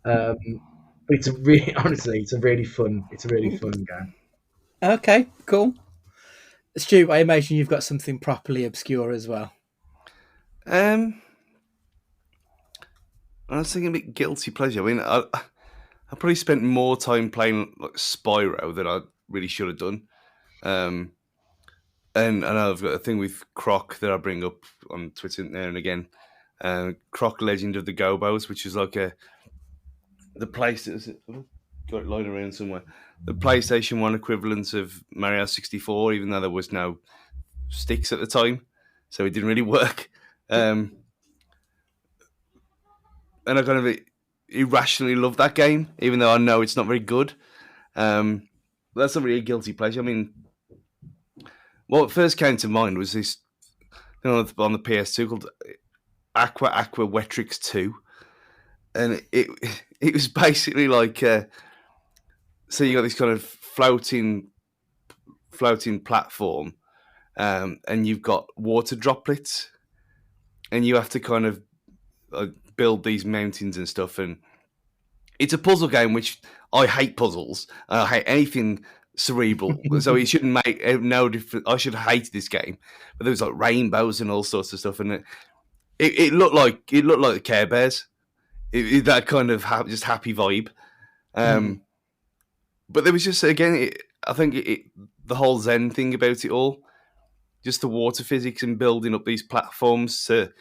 But it's honestly, it's a really fun game. Okay, cool. Stu, I imagine you've got something properly obscure as well. I was thinking a bit guilty pleasure. I mean, I probably spent more time playing Spyro than I really should have done. And I know I've got a thing with Croc that I bring up on Twitter now and again. Croc Legend of the Gobos, which is the PlayStation, got it lying around somewhere. The PlayStation 1 equivalent of Mario 64, even though there was no sticks at the time, so it didn't really work. And I kind of irrationally love that game, even though I know it's not very good. that's not really a guilty pleasure. I mean, what first came to mind was this on the PS2 called Aqua Wetrix 2. And it was basically like so you got this kind of floating platform, and you've got water droplets, and you have to kind of build these mountains and stuff. And it's a puzzle game, which I hate puzzles. I hate anything cerebral, so it shouldn't make no difference. I should hate this game, but there was like rainbows and all sorts of stuff, and it looked like the Care Bears. That kind of just happy vibe. But there was just, again, I think the whole Zen thing about it all, just the water physics and building up these platforms to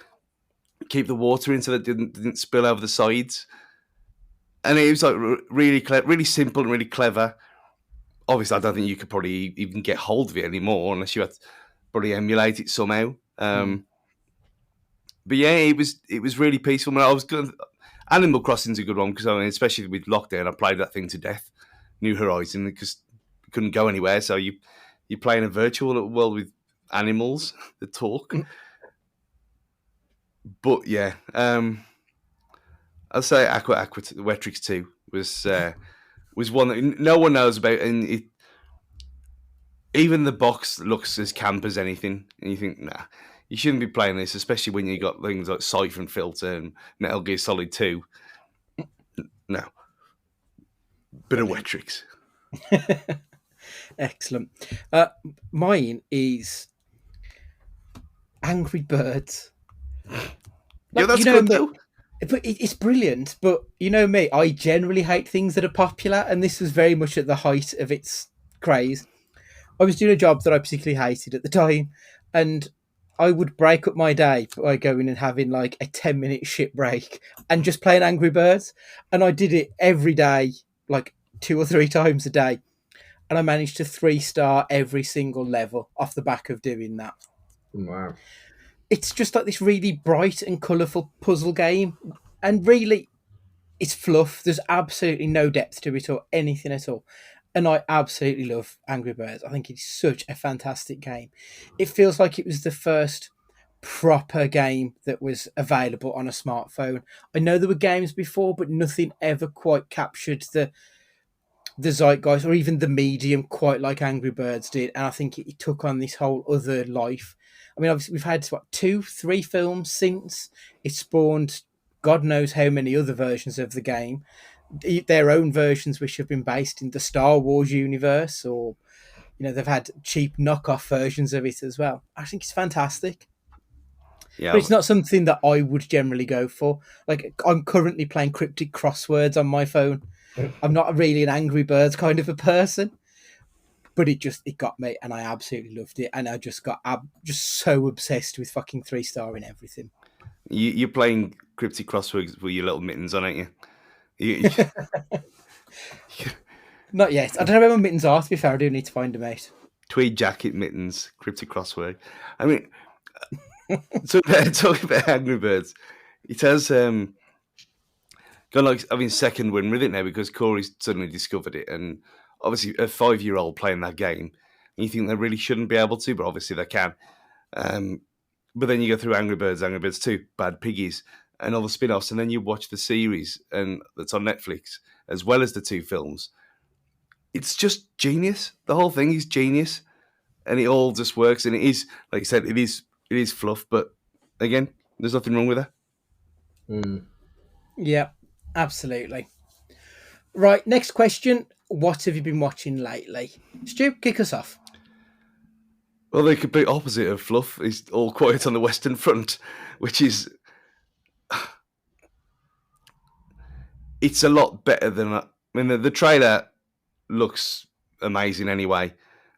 keep the water in so that it didn't spill over the sides. And it was like really simple and really clever. Obviously, I don't think you could probably even get hold of it anymore unless you had to probably emulate it somehow. But yeah, it was really peaceful. I was good. Animal Crossing's a good one because, I mean, especially with lockdown, I played that thing to death. New Horizon, because we couldn't go anywhere, so you play in a virtual world with animals that talk. But yeah, I'll say Aqua Wetrix 2 was one that no one knows about, and even the box looks as camp as anything, and you think, nah, you shouldn't be playing this, especially when you got things like Siphon Filter and Metal Gear Solid 2. No. Bit of Wetrix. Excellent. Mine is Angry Birds. Yeah, that's good though. But it's brilliant. But you know me, I generally hate things that are popular, and this was very much at the height of its craze. I was doing a job that I particularly hated at the time, and I would break up my day by going and having like a 10-minute shit break and just playing Angry Birds. And I did it every day, like 2 or 3 times a day. And I managed to 3-star every single level off the back of doing that. Wow. It's just like this really bright and colourful puzzle game. And really, it's fluff. There's absolutely no depth to it or anything at all. And I absolutely love Angry Birds. I think it's such a fantastic game. It feels like it was the first proper game that was available on a smartphone. I know there were games before, but nothing ever quite captured the zeitgeist or even the medium quite like Angry Birds did. And I think it took on this whole other life. I mean, obviously, we've had, 2-3 films since. It spawned God knows how many other versions of the game. Their own versions which have been based in the Star Wars universe, or they've had cheap knockoff versions of it as well. I think it's fantastic. Yeah, but it's not something that I would generally go for. Like, I'm currently playing cryptic crosswords on my phone. I'm not really an Angry Birds kind of a person, but it got me, and I absolutely loved it, and I just got just so obsessed with fucking 3-star in everything. You're playing cryptic crosswords with your little mittens on, aren't you? Not yet. I don't know where my mittens are, to be fair. I do need to find them out. Tweed jacket mittens, cryptic crossword. I mean, talking about Angry Birds, it has gone like having second win with it now because Corey's suddenly discovered it, and obviously a 5-year-old playing that game, and you think they really shouldn't be able to, but obviously they can. But then you go through Angry Birds 2, Bad Piggies, and all the spin-offs, and then you watch the series and that's on Netflix, as well as the 2 films. It's just genius. The whole thing is genius, and it all just works. And it is, like I said, it is fluff, but again, there's nothing wrong with that. Yeah, absolutely. Right, next question. What have you been watching lately? Stu, kick us off. Well, the complete opposite of fluff is All Quiet on the Western Front, which is... It's a lot better than... I mean, the trailer looks amazing anyway.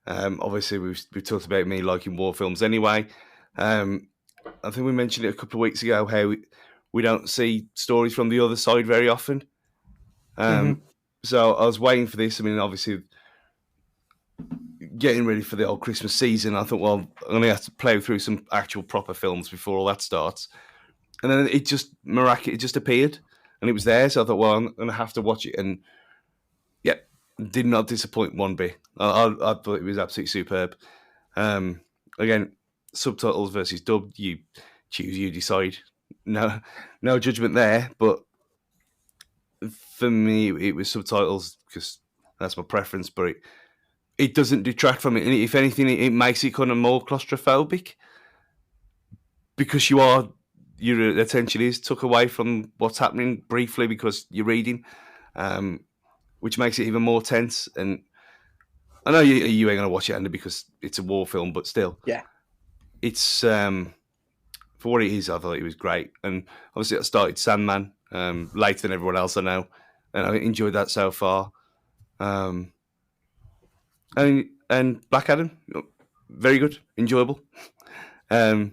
Obviously, we've talked about me liking war films anyway. I think we mentioned it a couple of weeks ago, how we don't see stories from the other side very often. So I was waiting for this. I mean, obviously... getting ready for the old Christmas season, I thought, well, I'm going to have to play through some actual proper films before all that starts. And then it just appeared, and it was there. So I thought, well, I'm going to have to watch it. And yeah, did not disappoint one bit. I thought it was absolutely superb. Again, subtitles versus dubbed, you choose, you decide. No judgment there. But for me, it was subtitles because that's my preference. But it doesn't detract from it. And if anything, it makes it kind of more claustrophobic because your attention is took away from what's happening briefly because you're reading, which makes it even more tense. And I know you ain't gonna watch it, Andy, because it's a war film, but still, Yeah. It's for what it is. I thought it was great, and obviously I started Sandman later than everyone else I know, and I enjoyed that so far. And Black Adam, very good, enjoyable. I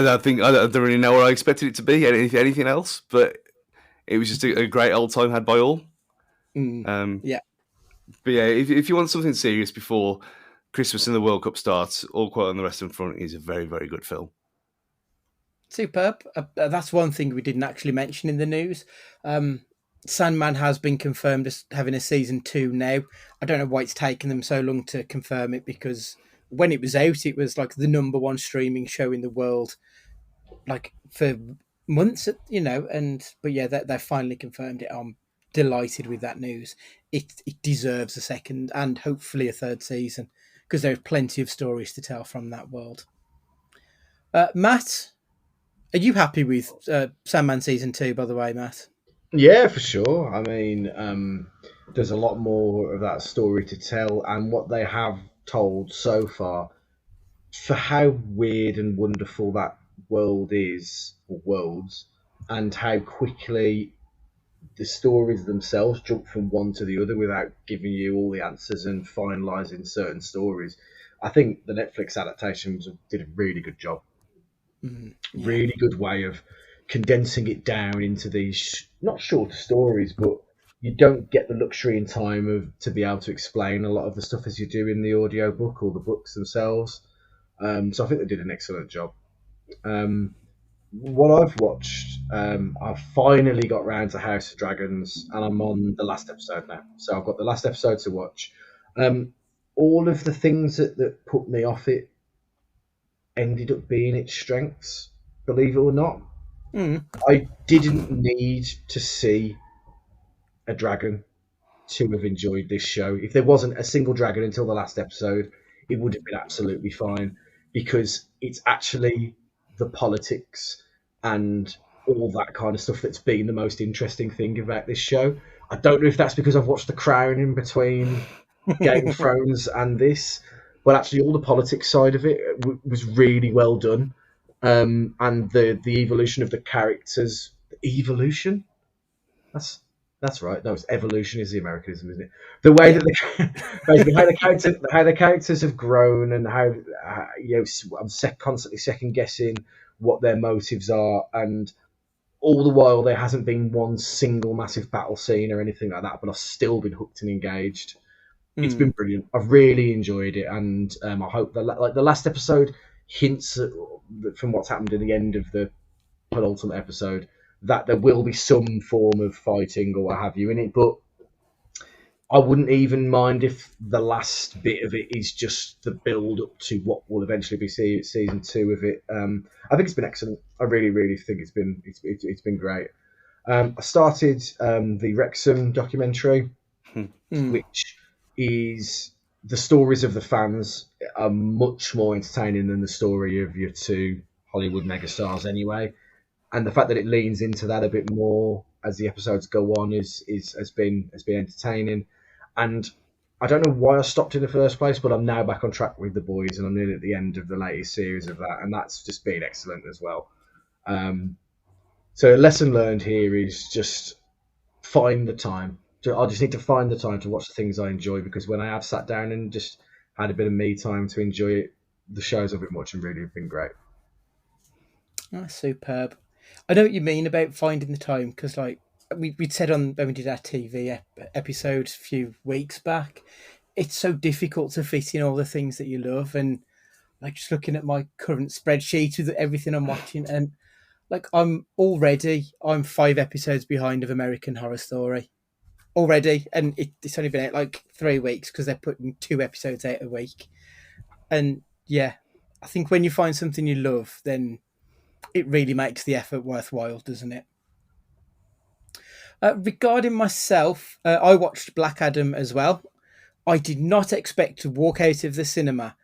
don't really know what I expected it to be, anything else, but it was just a great old time had by all. Yeah. But yeah, if you want something serious before Christmas and the World Cup starts, All Quiet on the Western Front is a very, very good film. Superb. That's one thing we didn't actually mention in the news. Sandman has been confirmed as having a season 2 now. I don't know why it's taken them so long to confirm it, because when it was out, it was like the number one streaming show in the world, like for months, but yeah, they finally confirmed it. I'm delighted with that news. It deserves a second and hopefully a third season, because there's plenty of stories to tell from that world. Matt, are you happy with Sandman season 2, by the way, Matt? Yeah, for sure. I mean, there's a lot more of that story to tell, and what they have told so far, for how weird and wonderful that world is, or worlds, and how quickly the stories themselves jump from one to the other without giving you all the answers and finalising certain stories. I think the Netflix adaptations did a really good job. Yeah. Really good way of condensing it down into these not short stories, but you don't get the luxury and time to be able to explain a lot of the stuff as you do in the audio book or the books themselves. So I think they did an excellent job. What I've watched, I've finally got round to House of Dragons, and I'm on the last episode now. So I've got the last episode to watch. All of the things that put me off it ended up being its strengths, believe it or not. I didn't need to see a dragon to have enjoyed this show. If there wasn't a single dragon until the last episode, it would have been absolutely fine, because it's actually the politics and all that kind of stuff that's been the most interesting thing about this show. I don't know if that's because I've watched The Crown in between Game of Thrones and this, but actually all the politics side of it was really well done. And the evolution of the characters. Evolution? That's right. No, it's evolution is the Americanism, isn't it? The way that basically how the characters have grown, and how I'm constantly second guessing what their motives are, and all the while there hasn't been one single massive battle scene or anything like that, but I've still been hooked and engaged. It's been brilliant. I've really enjoyed it, and I hope the last episode hints from what's happened at the end of the penultimate episode that there will be some form of fighting or what have you in it, but I wouldn't even mind if the last bit of it is just the build up to what will eventually be season 2 of it. I think it's been excellent. I really, really think it's been great. I started the Wrexham documentary, which is the stories of the fans are much more entertaining than the story of your two Hollywood megastars anyway. And the fact that it leans into that a bit more as the episodes go on has been entertaining. And I don't know why I stopped in the first place, but I'm now back on track with The Boys, and I'm nearly at the end of the latest series of that, and that's just been excellent as well. So a lesson learned here is just find the time. I just need to find the time to watch the things I enjoy, because when I have sat down and just had a bit of me time to enjoy it, the shows I've been watching really have been great. Oh, superb. I know what you mean about finding the time, because like we'd said on when we did our TV episode a few weeks back, it's so difficult to fit in all the things that you love. And like just looking at my current spreadsheet with everything I'm watching, and like I'm 5 episodes behind of American Horror Story. already, and it's only been out like 3 weeks because they're putting 2 episodes out a week. And yeah, I think when you find something you love, then it really makes the effort worthwhile, doesn't it? Regarding myself, I watched Black Adam as well. I did not expect to walk out of the cinema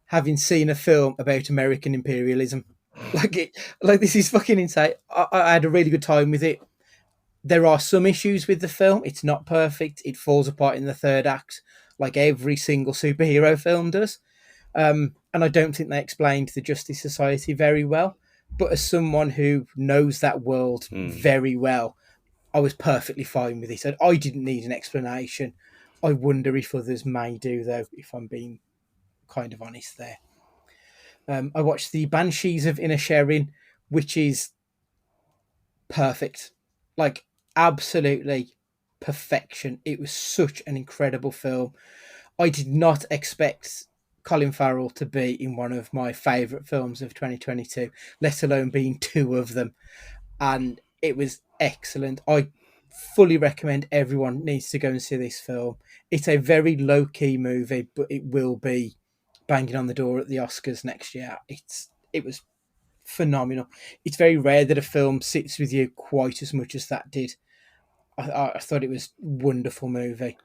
having seen a film about American imperialism. Like this is fucking insane. I had a really good time with it. There are some issues with the film. It's not perfect. It falls apart in the third act, like every single superhero film does. And I don't think they explained the Justice Society very well. But as someone who knows that world very well, I was perfectly fine with it. And I didn't need an explanation. I wonder if others may do, though, if I'm being kind of honest there. I watched the Banshees of Inisherin, which is perfect. Like, absolutely perfection. It was such an incredible film. I did not expect Colin Farrell to be in one of my favourite films of 2022, let alone being two of them. And it was excellent. I fully recommend everyone needs to go and see this film. It's a very low-key movie, but it will be banging on the door at the Oscars next year. It was phenomenal. It's very rare that a film sits with you quite as much as that did. I thought it was a wonderful movie.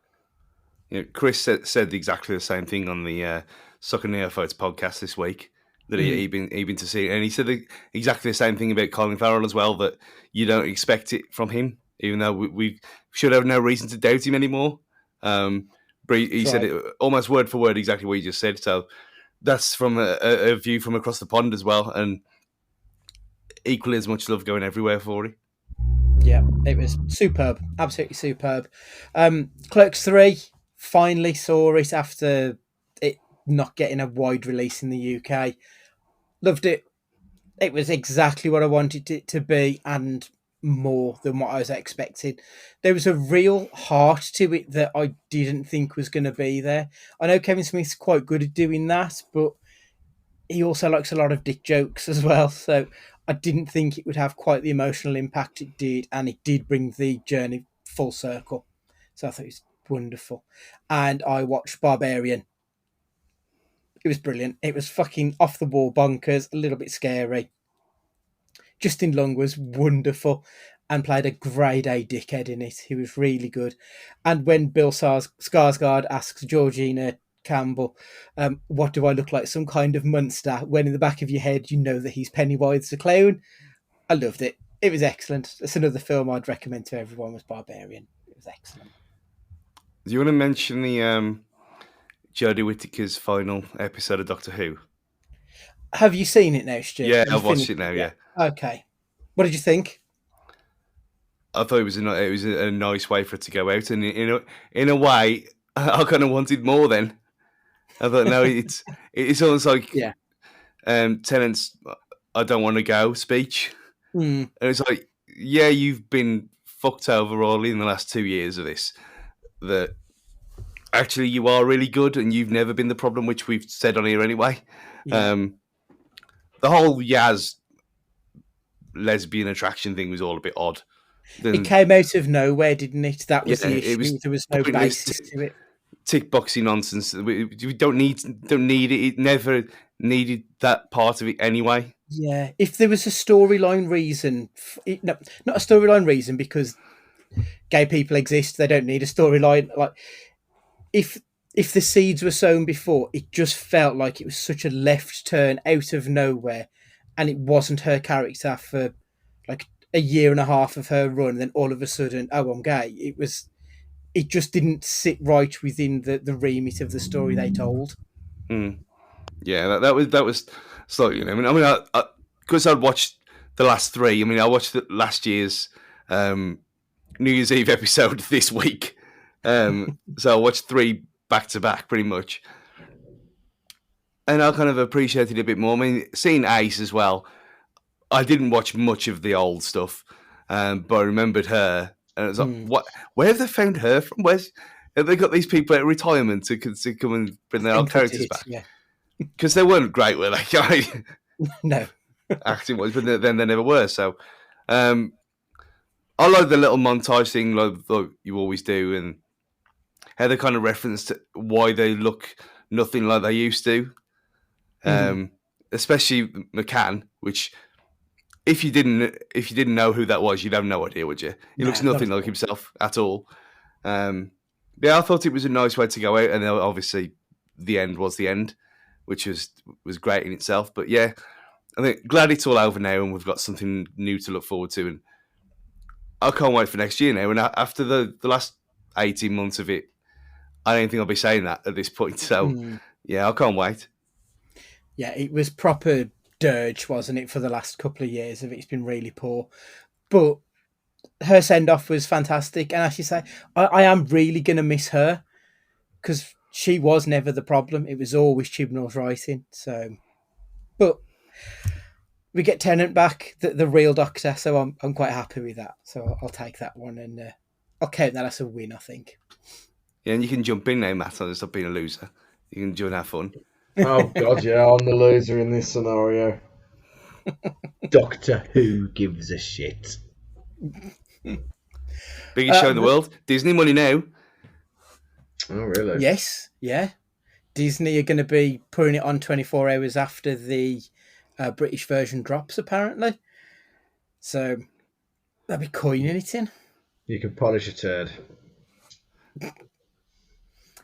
You know, Chris said exactly the same thing on the Soccer Neophytes podcast this week, that he'd been to see it. And he said exactly the same thing about Colin Farrell as well, that you don't expect it from him, even though we should have no reason to doubt him anymore. But he said it almost word for word exactly what he just said. So that's from a view from across the pond as well, and equally as much love going everywhere for it. Yeah, it was superb, absolutely superb. Clerks 3, finally saw it after it not getting a wide release in the UK. Loved it. It was exactly what I wanted it to be and more than what I was expecting. There was a real heart to it that I didn't think was going to be there. I know Kevin Smith's quite good at doing that, but he also likes a lot of dick jokes as well. So I didn't think it would have quite the emotional impact it did, and it did bring the journey full circle. So I thought it was wonderful. And I watched Barbarian. It was brilliant. It was fucking off the wall bonkers, a little bit scary. Justin Long was wonderful and played a grade A dickhead in it. He was really good. And when Bill Skarsgård asks Georgina Campbell, what do I look like? Some kind of monster, when in the back of your head you know that he's Pennywise the clown. I loved it. It was excellent. It's another film I'd recommend to everyone, was Barbarian. It was excellent. Do you want to mention the Jodie Whittaker's final episode of Doctor Who? Have you seen it now, Stu? Yeah, I've watched it now, yeah. Okay. What did you think? I thought it was a nice way for it to go out, and in a way, I kind of wanted more then. I thought, no, it's almost like Tennant's "I don't want to go" speech. And it's like, yeah, you've been fucked over all in the last 2 years of this. That actually you are really good, and you've never been the problem, which we've said on here anyway. Yeah. The whole Yaz lesbian attraction thing was all a bit odd. It came out of nowhere, didn't it? That was the issue. There was no basis to it. Tick boxing nonsense. We don't need it. It never needed that part of it anyway. Yeah, if there was a storyline reason, not a storyline reason, because gay people exist. They don't need a storyline. Like if the seeds were sown before, it just felt like it was such a left turn out of nowhere, and it wasn't her character for like a year and a half of her run. And then all of a sudden, oh, I'm gay. It just didn't sit right within the remit of the story they told. Yeah, that was slightly. I mean, because I'd watched the last 3. I mean, I watched last year's New Year's Eve episode this week, so I watched 3 back to back, pretty much, and I kind of appreciated it a bit more. I mean, seeing Ace as well. I didn't watch much of the old stuff, but I remembered her. And it was like, what? Where have they found her from? Have they got these people at retirement to come and bring their old characters back? Because they weren't great, were they? No. Acting wise, but then they never were. So I I like the little montage thing, like you always do, and how they kind of reference to why they look nothing like they used to. Especially McCann, which if you didn't know who that was, you'd have no idea, would you? He looks Not nothing at like all. himself at all. Yeah, I thought it was a nice way to go out, and then obviously the end was the end, which was great in itself. But yeah, I think glad it's all over now, and we've got something new to look forward to, and I can't wait for next year now. And after the last 18 months of it, I don't think I'll be saying that at this point. So yeah, I can't wait. Yeah, it was proper dirge, wasn't it, for the last couple of years of it? It's been really poor. But her send-off was fantastic. And as you say, I am really going to miss her because she was never the problem. It was always Chibnall's writing. So, but we get Tennant back, the real Doctor, so I'm quite happy with that. So I'll take that one, and I'll count that as a win, I think. Yeah, and you can jump in now, Matt, and stop being a loser. You can join our fun. Oh God, yeah, I'm the loser in this scenario. Doctor Who gives a shit. Biggest show in the world. Disney money now. Oh really? Yes, yeah. Disney are going to be putting it on 24 hours after the British version drops, apparently. So they'll be coining it in. You can polish a turd.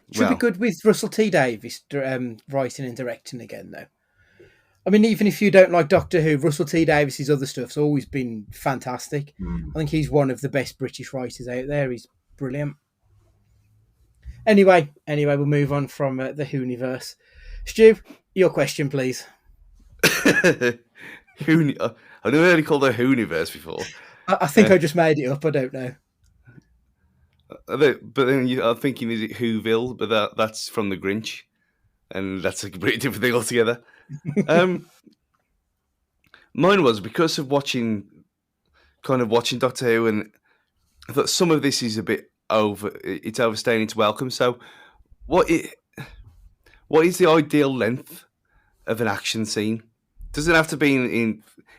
Should be good with Russell T Davies writing and directing again, though. I mean, even if you don't like Doctor Who, Russell T Davies' other stuff's always been fantastic. I think he's one of the best British writers out there. He's brilliant. Anyway, we'll move on from the Whoniverse. Stu, your question, please. I've never really called it Whoniverse before. I think I just made it up. I don't know. But then I'm thinking, is it Whoville? But that's from the Grinch, and that's a completely different thing altogether. Mine was because of watching Doctor Who, and I thought some of this is a bit it's overstaying its welcome. So, what is the ideal length of an action scene? Doesn't have to be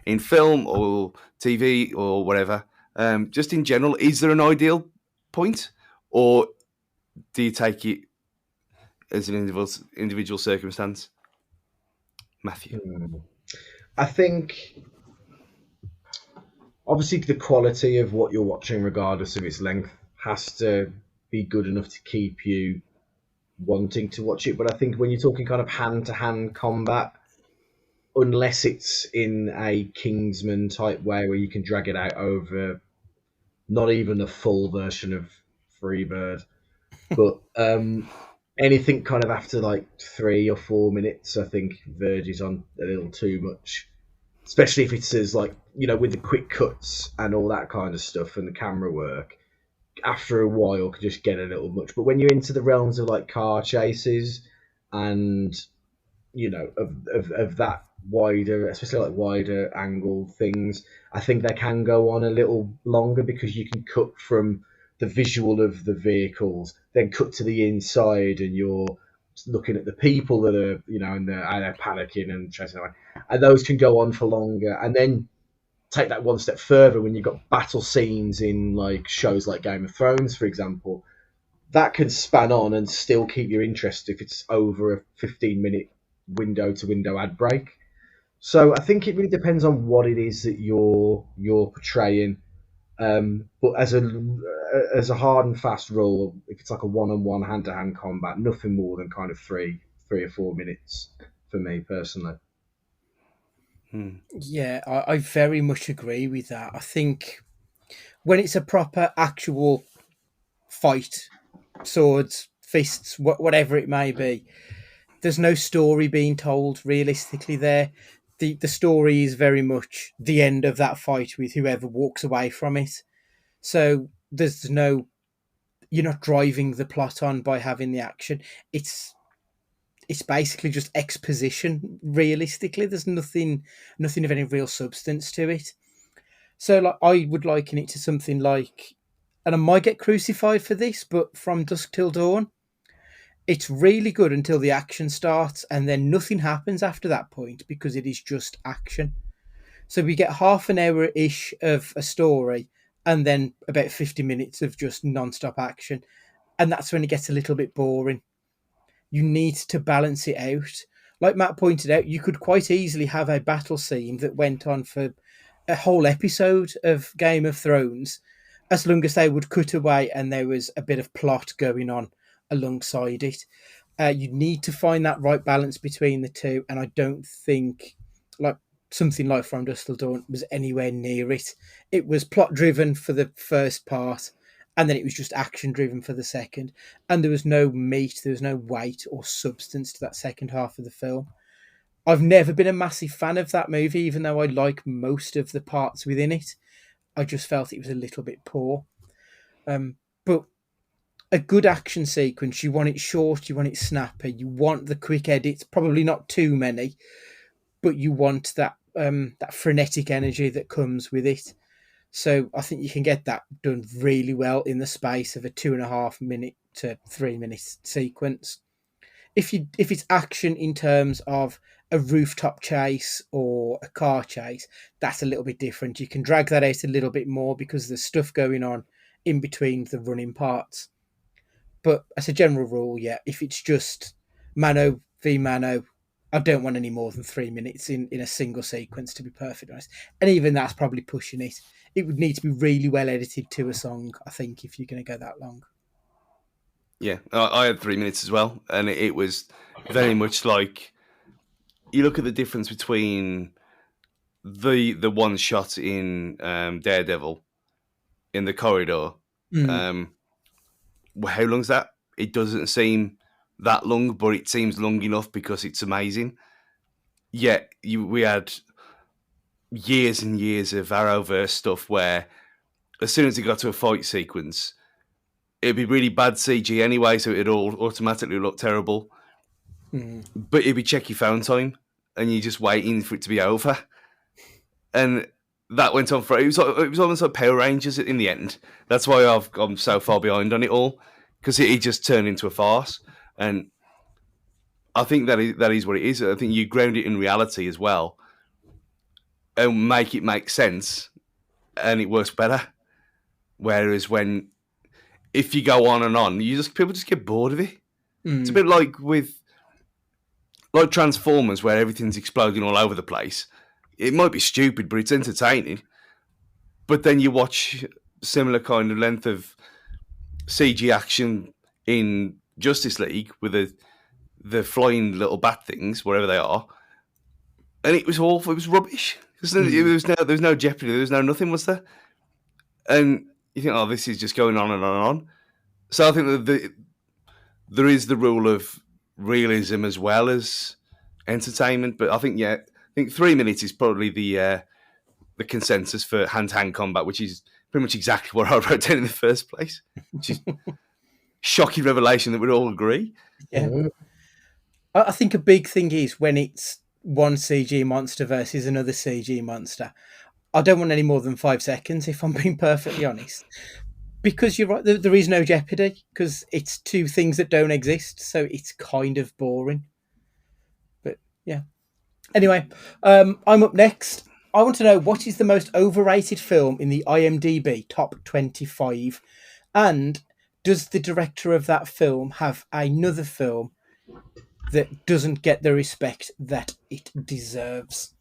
in film or TV or whatever. Just in general, is there an ideal point, or do you take it as an individual circumstance? Matthew? I think obviously the quality of what you're watching, regardless of its length, has to be good enough to keep you wanting to watch it. But I think when you're talking kind of hand-to-hand combat, unless it's in a Kingsman type way where you can drag it out over not even a full version of Freebird, but anything kind of after like 3 or 4 minutes, I think verges on a little too much. Especially if it's as like, with the quick cuts and all that kind of stuff and the camera work, after a while could just get a little much. But when you're into the realms of like car chases and, of that wider, especially like wider angle things, I think they can go on a little longer because you can cut from the visual of the vehicles, then cut to the inside, and you're looking at the people that are, and they're panicking and chasing away, and those can go on for longer. And then take that one step further when you've got battle scenes in like shows like Game of Thrones, for example, that can span on and still keep your interest if it's over a 15-minute window-to-window ad break. So I think it really depends on what it is that you're portraying. But as a hard and fast rule, if it's like a one-on-one, hand-to-hand combat, nothing more than kind of 3 or 4 minutes for me personally. Yeah, I very much agree with that. I think when it's a proper actual fight, swords, fists, whatever it may be, there's no story being told realistically there. The story is very much the end of that fight with whoever walks away from it. So you're not driving the plot on by having the action. It's basically just exposition. Realistically, there's nothing of any real substance to it. So like, I would liken it to something like, and I might get crucified for this, but From Dusk Till Dawn, it's really good until the action starts, and then nothing happens after that point because it is just action. So we get half an hour-ish of a story, and then about 50 minutes of just non-stop action. And that's when it gets a little bit boring. You need to balance it out. Like Matt pointed out, you could quite easily have a battle scene that went on for a whole episode of Game of Thrones, as long as they would cut away and there was a bit of plot going on alongside it. You need to find that right balance between the two, and I don't think like something like From Dusk Till Dawn was anywhere near it. It was plot driven for the first part, and then it was just action driven for the second, and there was no meat, there was no weight or substance to that second half of the film. I've never been a massive fan of that movie, even though I like most of the parts within it. I just felt it was a little bit poor. But a good action sequence, you want it short, you want it snappy, you want the quick edits, probably not too many, but you want that frenetic energy that comes with it. So I think you can get that done really well in the space of a 2.5 minute to 3 minute sequence. If it's action in terms of a rooftop chase or a car chase, that's a little bit different. You can drag that out a little bit more because there's stuff going on in between the running parts. But as a general rule, yeah, if it's just mano v mano, I don't want any more than 3 minutes in a single sequence, to be perfectly honest. And even that's probably pushing it. It would need to be really well edited to a song, I think, if you're going to go that long. Yeah, I had 3 minutes as well, and it was very much like you look at the difference between the one shot in Daredevil in the corridor. How long's that? It doesn't seem that long, but it seems long enough because it's amazing. Yet we had years and years of Arrowverse stuff where as soon as it got to a fight sequence, it'd be really bad CG anyway, so it'd all automatically look terrible. But it'd be check your phone time, and you're just waiting for it to be over. And that went on for it was almost like Power Rangers in the end. That's why I'm so far behind on it all, because it just turned into a farce. And I think that is what it is. I think you ground it in reality as well, and make it make sense, and it works better. Whereas if you go on and on, people just get bored of it. It's a bit like Transformers, where everything's exploding all over the place. It might be stupid, but it's entertaining. But then you watch similar kind of length of CG action in Justice League with the flying little bat things, wherever they are, and it was awful. It was rubbish. There was no jeopardy. There was no nothing, was there? And you think, oh, this is just going on and on and on. So I think that there is the rule of realism as well as entertainment. But I think 3 minutes is probably the consensus for hand-to-hand combat, which is pretty much exactly what I wrote down in the first place. Which is shocking revelation that we'd all agree. Yeah. I think a big thing is when it's one CG monster versus another CG monster. I don't want any more than 5 seconds, if I'm being perfectly honest. Because you're right, there is no jeopardy, because it's two things that don't exist, so it's kind of boring. But yeah. Anyway, I'm up next. I want to know, what is the most overrated film in the IMDb top 25? And does the director of that film have another film that doesn't get the respect that it deserves?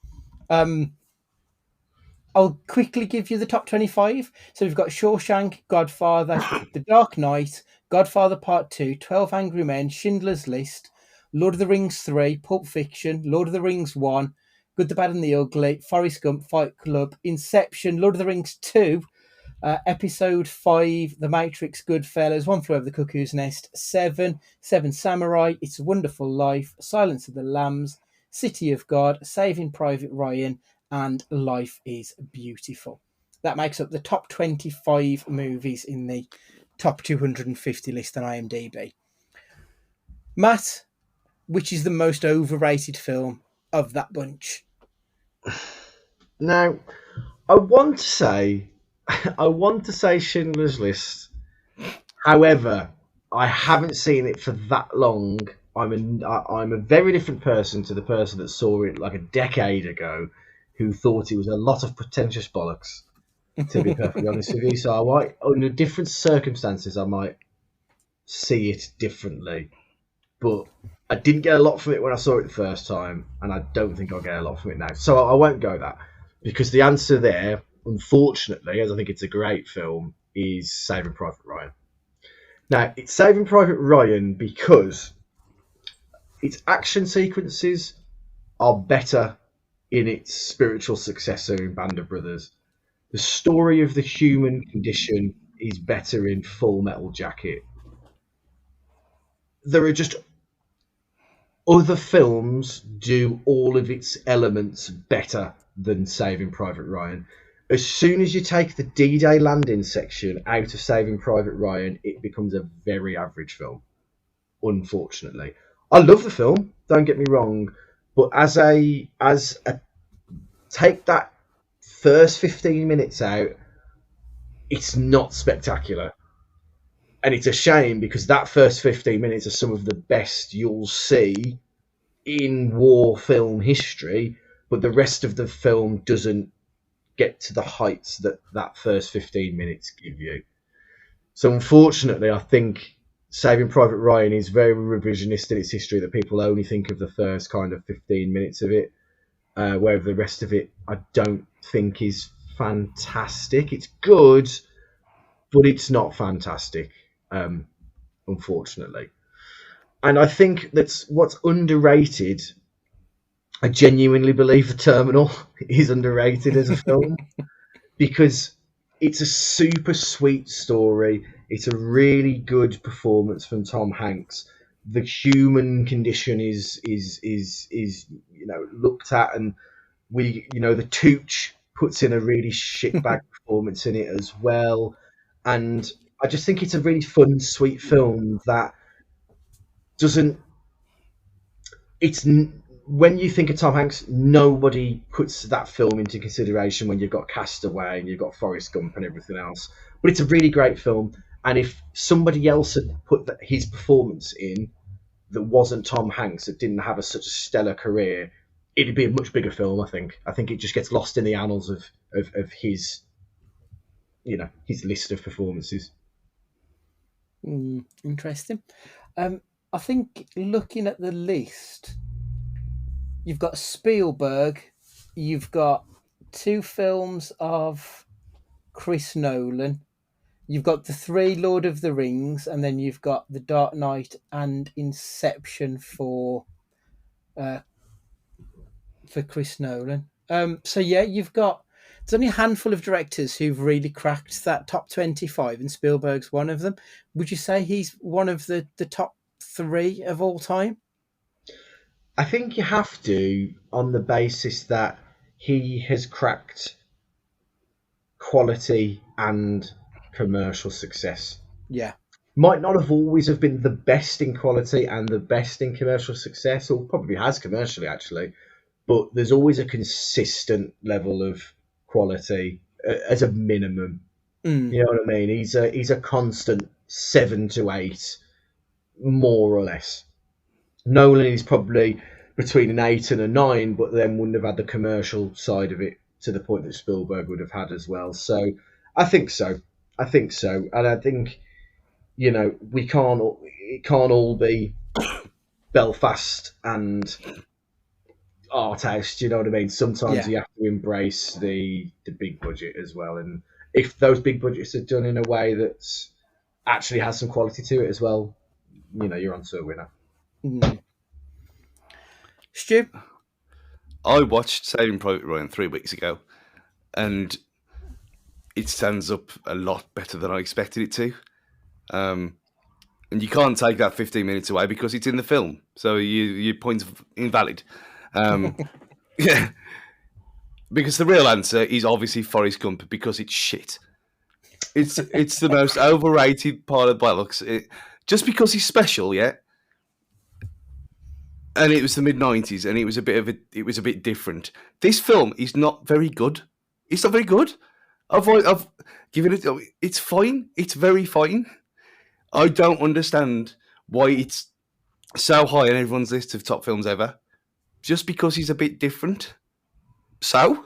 I'll quickly give you the top 25. So we've got Shawshank, Godfather, The Dark Knight, Godfather Part 2, 12 Angry Men, Schindler's List, Lord of the Rings 3, Pulp Fiction, Lord of the Rings 1, Good, the Bad and the Ugly, Forrest Gump, Fight Club, Inception, Lord of the Rings 2, Episode 5, The Matrix, Goodfellas, One Flew Over the Cuckoo's Nest, 7, Seven Samurai, It's a Wonderful Life, Silence of the Lambs, City of God, Saving Private Ryan, and Life is Beautiful. That makes up the top 25 movies in the top 250 list on IMDb. Matt, which is the most overrated film of that bunch? Now, I want to say Schindler's List. However, I haven't seen it for that long. I'm a very different person to the person that saw it like a decade ago, who thought it was a lot of pretentious bollocks. to be perfectly honest with you. So I might, under different circumstances, I might see it differently. But I didn't get a lot from it when I saw it the first time, and I don't think I'll get a lot from it now. So I won't go that, because the answer there, unfortunately, as I think it's a great film, is Saving Private Ryan. Now, it's Saving Private Ryan because its action sequences are better in its spiritual successor in Band of Brothers. The story of the human condition is better in Full Metal Jacket. There are just other films do all of its elements better than Saving Private Ryan. As soon as you take the D-Day landing section out of Saving Private Ryan, it becomes a very average film, unfortunately. I love the film, don't get me wrong, but as a take that first 15 minutes out, it's not spectacular. And it's a shame, because that first 15 minutes are some of the best you'll see in war film history, but the rest of the film doesn't get to the heights that that first 15 minutes give you. So unfortunately, I think Saving Private Ryan is very revisionist in its history, that people only think of the first kind of 15 minutes of it, where the rest of it I don't think is fantastic. It's good, but it's not fantastic, unfortunately. And I think that's what's underrated. I genuinely believe The Terminal is underrated as a film, because it's a super sweet story. It's a really good performance from Tom Hanks. The human condition is looked at, and the Tooch puts in a really shitbag performance in it as well. And I just think it's a really fun, sweet film that doesn't. When you think of Tom Hanks, nobody puts that film into consideration when you've got Castaway and you've got Forrest Gump and everything else. But it's a really great film, and if somebody else had put his performance in that wasn't Tom Hanks, that didn't have such a stellar career, it'd be a much bigger film. I think it just gets lost in the annals of his his list of performances. Interesting. I think looking at the list, you've got Spielberg, you've got 2 films of Chris Nolan, you've got the 3 Lord of the Rings, and then you've got The Dark Knight and Inception for Chris Nolan. So yeah, there's only a handful of directors who've really cracked that top 25, and Spielberg's one of them. Would you say he's one of the top 3 of all time? I think you have to, on the basis that he has cracked quality and commercial success. Yeah. Might not have always have been the best in quality and the best in commercial success, or probably has commercially actually, but there's always a consistent level of quality as a minimum. You know what I mean? He's a constant 7 to 8, more or less. Nolan is probably between an 8 and a 9, but then wouldn't have had the commercial side of it to the point that Spielberg would have had as well. So I think so. And I think, it can't all be Belfast and art house. Do you know what I mean? Sometimes you have to embrace the big budget as well. And if those big budgets are done in a way that actually has some quality to it as well, you're onto a winner. Stu? I watched Saving Private Ryan 3 weeks ago, and it stands up a lot better than I expected it to. And you can't take that 15 minutes away because it's in the film, so your point's invalid. Yeah, because the real answer is obviously Forrest Gump, because it's shit. It's the most overrated part of Bollocks. Just because he's special, yeah. And it was the mid-90s, and it was a bit different. This film is not very good. It's not very good. I've given it. It's fine. It's very fine. I don't understand why it's so high on everyone's list of top films ever. Just because he's a bit different. So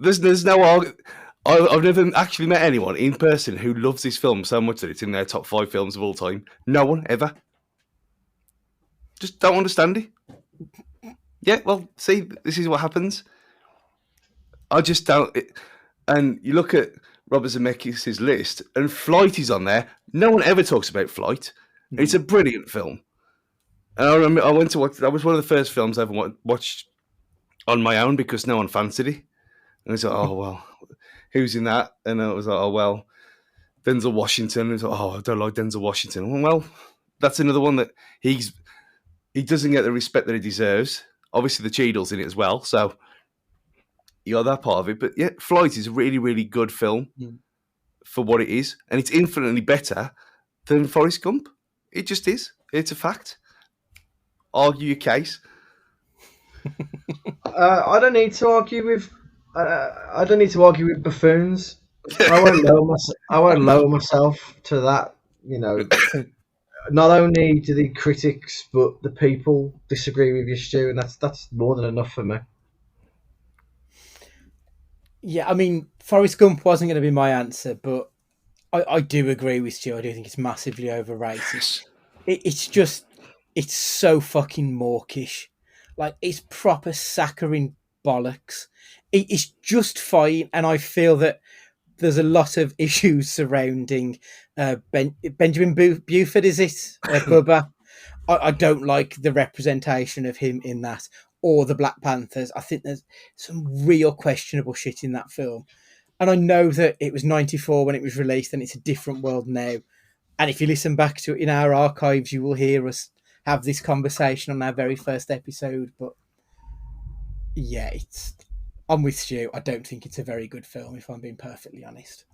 there's no argument. I've never actually met anyone in person who loves this film so much that it's in their top 5 films of all time. No one ever. Just don't understand it. Yeah, well, see, this is what happens. I just don't. And you look at Robert Zemeckis' list, and Flight is on there. No one ever talks about Flight. It's a brilliant film. And I remember I went to watch. That was one of the first films I ever watched on my own because no one fancied it. And I was like, oh well, who's in that? And I was like, oh well, Denzel Washington. And I was like, oh, I don't like Denzel Washington. Well, that's another one that he doesn't get the respect that he deserves. Obviously, the Cheadle's in it as well, so you got that part of it. But yeah, Flight is a really, really good film for what it is, and it's infinitely better than Forrest Gump. It just is. It's a fact. Argue your case. I don't need to argue with. I don't need to argue with buffoons. I won't lower myself to that. You know, not only do the critics, but the people disagree with you, Stu, and that's more than enough for me. Yeah, I mean, Forrest Gump wasn't going to be my answer, but I do agree with Stu. I do think it's massively overrated. Yes. It's so fucking mawkish. Like, it's proper saccharine bollocks. It's just fine, and I feel that there's a lot of issues surrounding Benjamin Buford, is it? Bubba. I don't like the representation of him in that, or the Black Panthers. I think there's some real questionable shit in that film. And I know that it was 94 when it was released, and it's a different world now. And if you listen back to it in our archives, you will hear us have this conversation on our very first episode. But yeah, I'm with Stu. I don't think it's a very good film, if I'm being perfectly honest.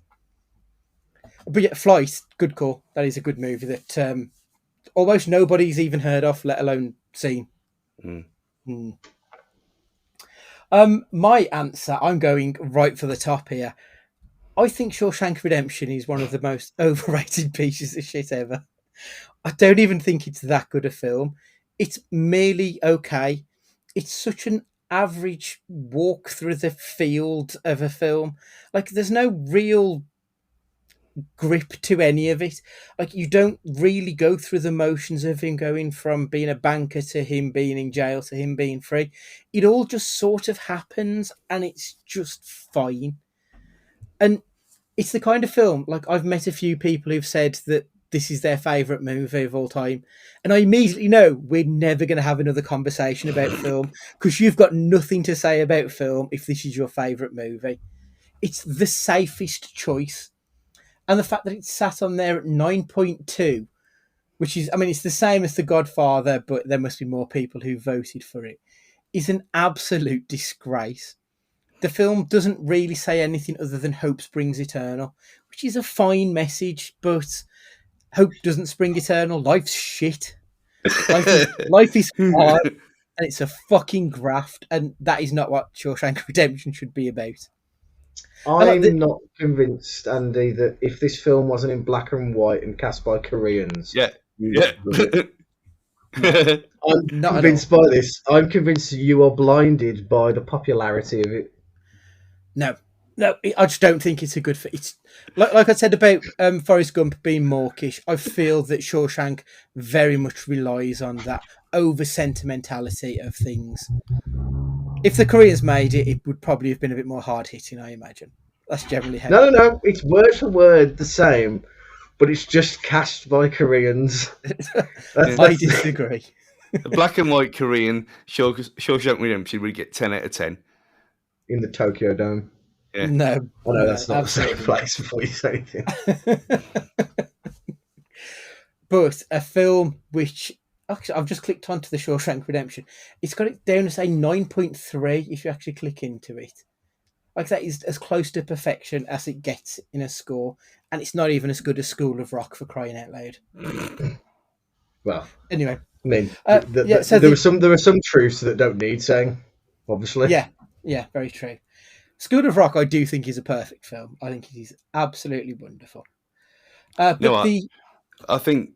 But yeah, Flight, good call. That is a good movie that almost nobody's even heard of, let alone seen. My answer, I'm going right for the top here. I think Shawshank Redemption is one of the most overrated pieces of shit ever. I don't even think it's that good a film. It's merely okay. It's such an average walk through the field of a film. Like, there's no real grip to any of it. Like, you don't really go through the motions of him going from being a banker to him being in jail to him being free. It all just sort of happens, and it's just fine. And it's the kind of film, like, I've met a few people who've said that this is their favourite movie of all time. And I immediately know we're never going to have another conversation about film, because you've got nothing to say about film if this is your favourite movie. It's the safest choice. And the fact that it's sat on there at 9.2, which is, I mean, it's the same as The Godfather, but there must be more people who voted for it, is an absolute disgrace. The film doesn't really say anything other than hope springs eternal, which is a fine message, but hope doesn't spring eternal. Life's shit. Life is hard, and it's a fucking graft, and that is not what Shawshank Redemption should be about. I'm not convinced, Andy, that if this film wasn't in black and white and cast by Koreans, Yeah. I'm convinced by this. I'm convinced you are blinded by the popularity of it. No, I just don't think it's a good fit. It's like I said about Forrest Gump being mawkish. I feel that Shawshank very much relies on that over sentimentality of things. If the Koreans made it, it would probably have been a bit more hard hitting, I imagine. That's generally how. No, it's word for word the same, but it's just cast by Koreans. I disagree. The black and white Korean Shawshank Redemption would get 10 out of 10. In the Tokyo Dome. Yeah. No. Oh, no, that's not the same place before you say anything. But a film which... Actually, I've just clicked onto the Shawshank Redemption. It's got it down to say 9.3 if you actually click into it. Like, that is as close to perfection as it gets in a score. And it's not even as good as School of Rock, for crying out loud. Well, anyway. I mean, there were some truths that don't need saying, obviously. Yeah, very true. School of Rock, I do think, is a perfect film. I think it is absolutely wonderful. I think...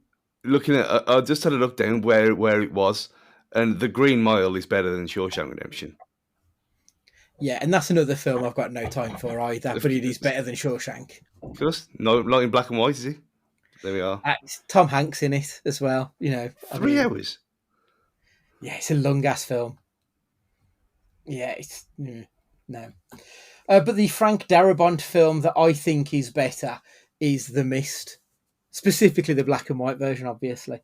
Looking at, I just had a look down where it was, and The Green Mile is better than Shawshank Redemption. Yeah, and that's another film I've got no time for either, but it is better than Shawshank. Of course, no, not in black and white, is he? There we are. It's Tom Hanks in it as well. You know, I 3 hours. yeah, it's a long ass film. Yeah, it's no. But the Frank Darabont film that I think is better is The Mist, specifically the black and white version, obviously.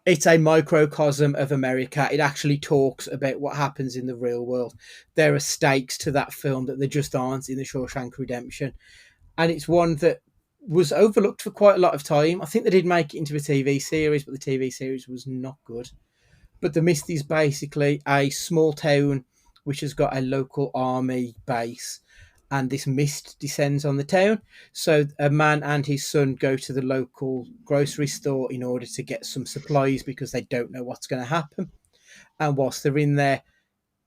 It's a microcosm of America. It actually talks about what happens in the real world. There are stakes to that film that there just aren't in The Shawshank Redemption. And it's one that was overlooked for quite a lot of time. I think they did make it into a TV series, but the TV series was not good. But The Mist is basically a small town which has got a local army base, and this mist descends on the town. So a man and his son go to the local grocery store in order to get some supplies because they don't know what's going to happen. And whilst they're in there,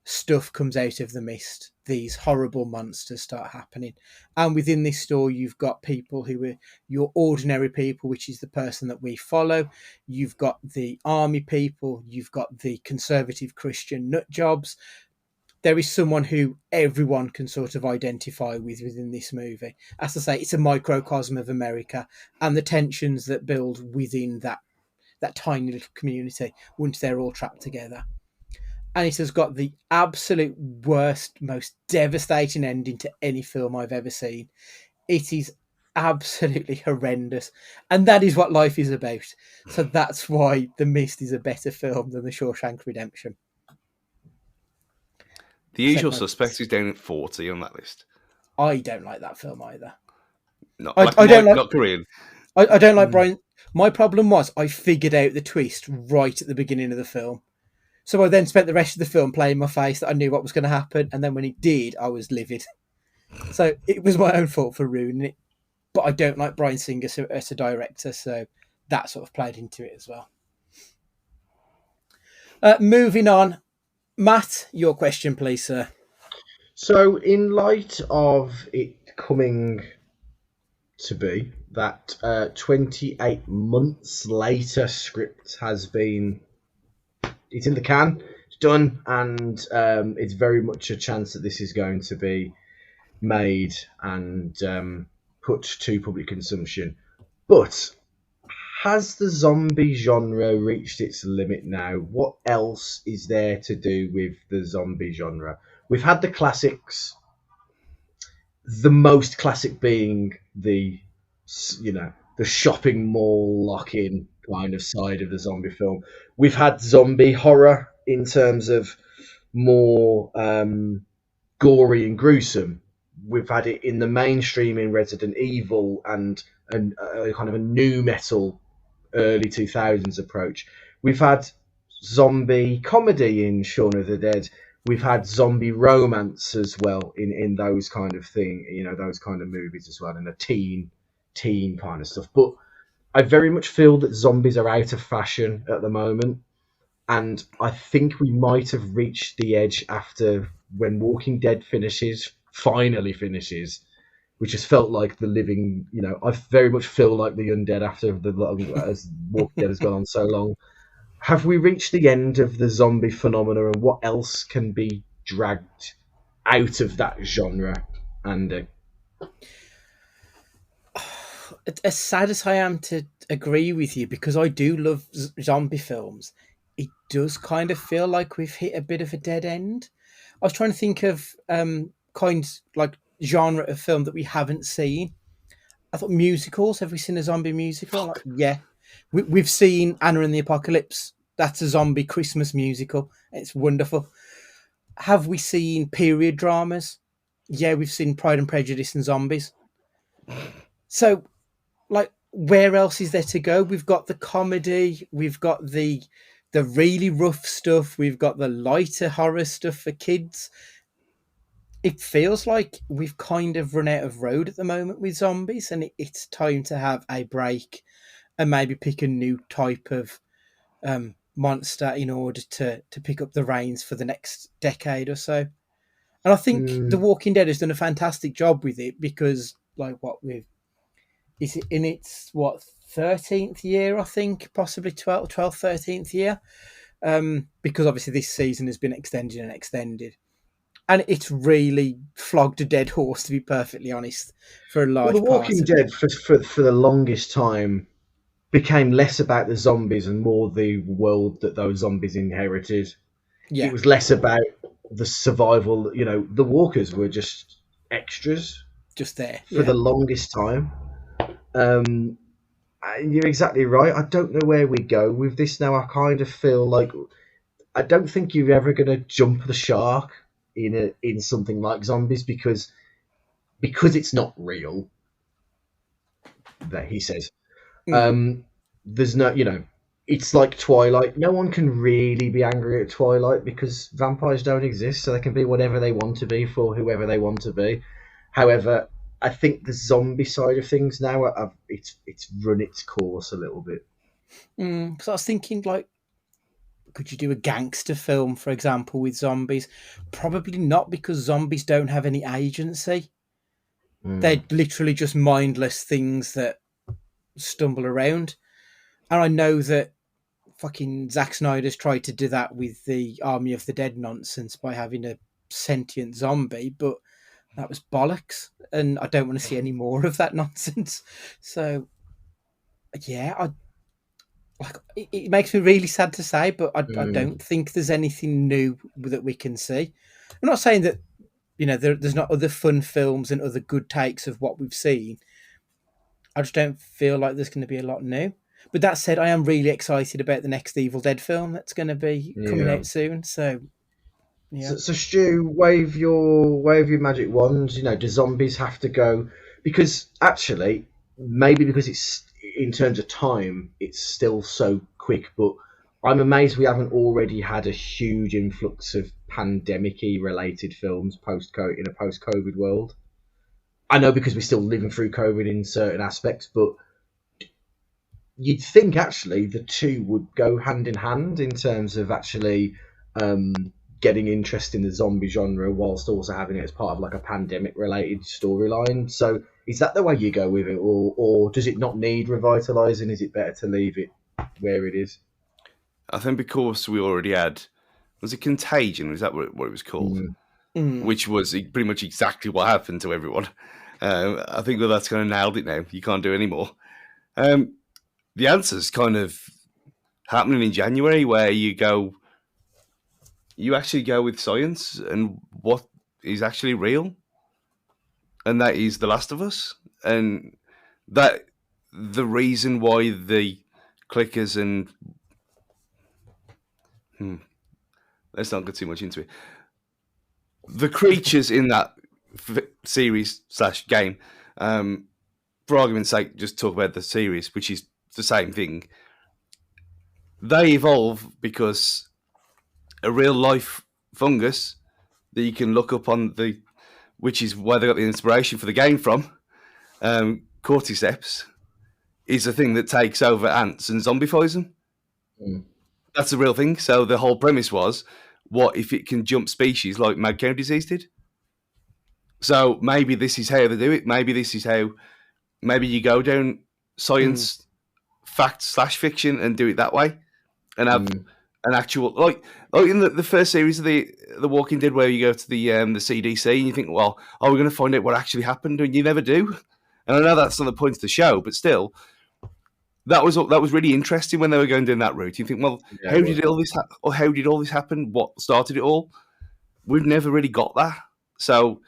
stuff comes out of the mist. These horrible monsters start happening. And within this store, you've got people who are your ordinary people, which is the person that we follow. You've got the army people. You've got the conservative Christian nut jobs. There is someone who everyone can sort of identify with within this movie. As I say, it's a microcosm of America and the tensions that build within that tiny little community once they're all trapped together. And it has got the absolute worst, most devastating ending to any film I've ever seen. It is absolutely horrendous. And that is what life is about. So that's why The Mist is a better film than The Shawshank Redemption. The Usual Suspects is down at 40 on that list. I don't like that film either. Not I black and don't white, like- not Korean. I don't like Brian. My problem was I figured out the twist right at the beginning of the film. So I then spent the rest of the film playing my face that I knew what was going to happen. And then when it did, I was livid. So it was my own fault for ruining it. But I don't like Bryan Singer as a director. So that sort of played into it as well. Moving on. Matt, your question, please, sir. So, in light of it coming to be that 28 months later script has been, it's in the can, it's done, and it's very much a chance that this is going to be made and put to public consumption. But has the zombie genre reached its limit now? What else is there to do with the zombie genre? We've had the classics, the most classic being the shopping mall lock-in kind of side of the zombie film. We've had zombie horror in terms of more gory and gruesome. We've had it in the mainstream in Resident Evil and kind of a new metal early 2000s approach. We've had zombie comedy in Shaun of the Dead. We've had zombie romance as well in those kind of thing, those kind of movies as well, and a teen kind of stuff. But I very much feel that zombies are out of fashion at the moment, and I think we might have reached the edge after when Walking Dead finally finishes, which has felt like the living, I very much feel like the undead after as Walking Dead has gone on so long. Have we reached the end of the zombie phenomena, and what else can be dragged out of that genre, Andy? As sad as I am to agree with you, because I do love zombie films, it does kind of feel like we've hit a bit of a dead end. I was trying to think of kinds like genre of film that we haven't seen. I thought musicals. Have we seen a zombie musical? Like, yeah. We've seen Anna and the Apocalypse. That's a zombie Christmas musical. It's wonderful. Have we seen period dramas? Yeah, we've seen Pride and Prejudice and Zombies. So, like, where else is there to go? We've got the comedy. We've got the really rough stuff. We've got the lighter horror stuff for kids. It feels like we've kind of run out of road at the moment with zombies, and it's time to have a break and maybe pick a new type of monster in order to pick up the reins for the next decade or so. And I think The Walking Dead has done a fantastic job with it because, like, is it in its 13th year? I think possibly 12th, 13th year, because obviously this season has been extended and extended. and it's really flogged a dead horse, to be perfectly honest, for a Well, The large part Walking of it. Dead for the longest time became less about the zombies and more the world that those zombies inherited. It Yeah, was less about the survival. The walkers were just extras just there. for Yeah. the longest time. Um, and you're exactly right. I don't know where we go with this now. I kind of feel like I don't think you're ever going to jump the shark in something like zombies because it's not real. That he says. Mm. Um, there's no, it's like Twilight. No one can really be angry at Twilight because vampires don't exist, so they can be whatever they want to be for whoever they want to be. However, I think the zombie side of things now, it's run its course a little bit. Because I was thinking, like, could you do a gangster film, for example, with zombies? Probably not, because zombies don't have any agency. They're Mm, literally just mindless things that stumble around. And I know that fucking Zack Snyder's tried to do that with the Army of the Dead nonsense by having a sentient zombie, but that was bollocks. And I don't want to see any more of that nonsense. So, yeah, it makes me really sad to say, but I mm, don't think there's anything new that we can see. I'm not saying that there's not other fun films and other good takes of what we've seen. I just don't feel like there's going to be a lot new. But that said, I am really excited about the next Evil Dead film that's going to be coming yeah. out soon. So yeah, So, Stu, wave your magic wands. Do zombies have to go? Because actually, maybe because it's in terms of time, it's still so quick. But I'm amazed we haven't already had a huge influx of pandemic-y related films in a post-COVID world. I know because we're still living through COVID in certain aspects, but you'd think actually the two would go hand in hand in terms of actually um, getting interest in the zombie genre whilst also having it as part of like a pandemic related storyline. So is that the way you go with it, or does it not need revitalizing? Is it better to leave it where it is? I think because we already had, was it Contagion? Was that what it was called? Mm, mm. Which was pretty much exactly what happened to everyone. I think that's kind of nailed it now. You can't do any more. The answer's kind of happening in January, where you actually go with science and what is actually real, and that is The Last of Us, and that the reason why the clickers and let's not get too much into it. The creatures in that series / game, for argument's sake, just talk about the series, which is the same thing. They evolve because a real life fungus that you can look up on which is where they got the inspiration for the game from, cordyceps, is a thing that takes over ants and zombifies them. mm, That's a real thing. So the whole premise was, what if it can jump species like mad cow disease did? So maybe this is how they do it. Maybe you go down Mm. science, fact / fiction, and do it that way, and have mm, an actual like in the first series of the Walking Dead, where you go to the CDC and you think, well, we're going to find out what actually happened, and you never do. And I know that's not the point of the show, but still, that was really interesting when they were going down that route. You think, well, yeah, how it did was. all this or how did all this happen? What started it all? We've never really got that. So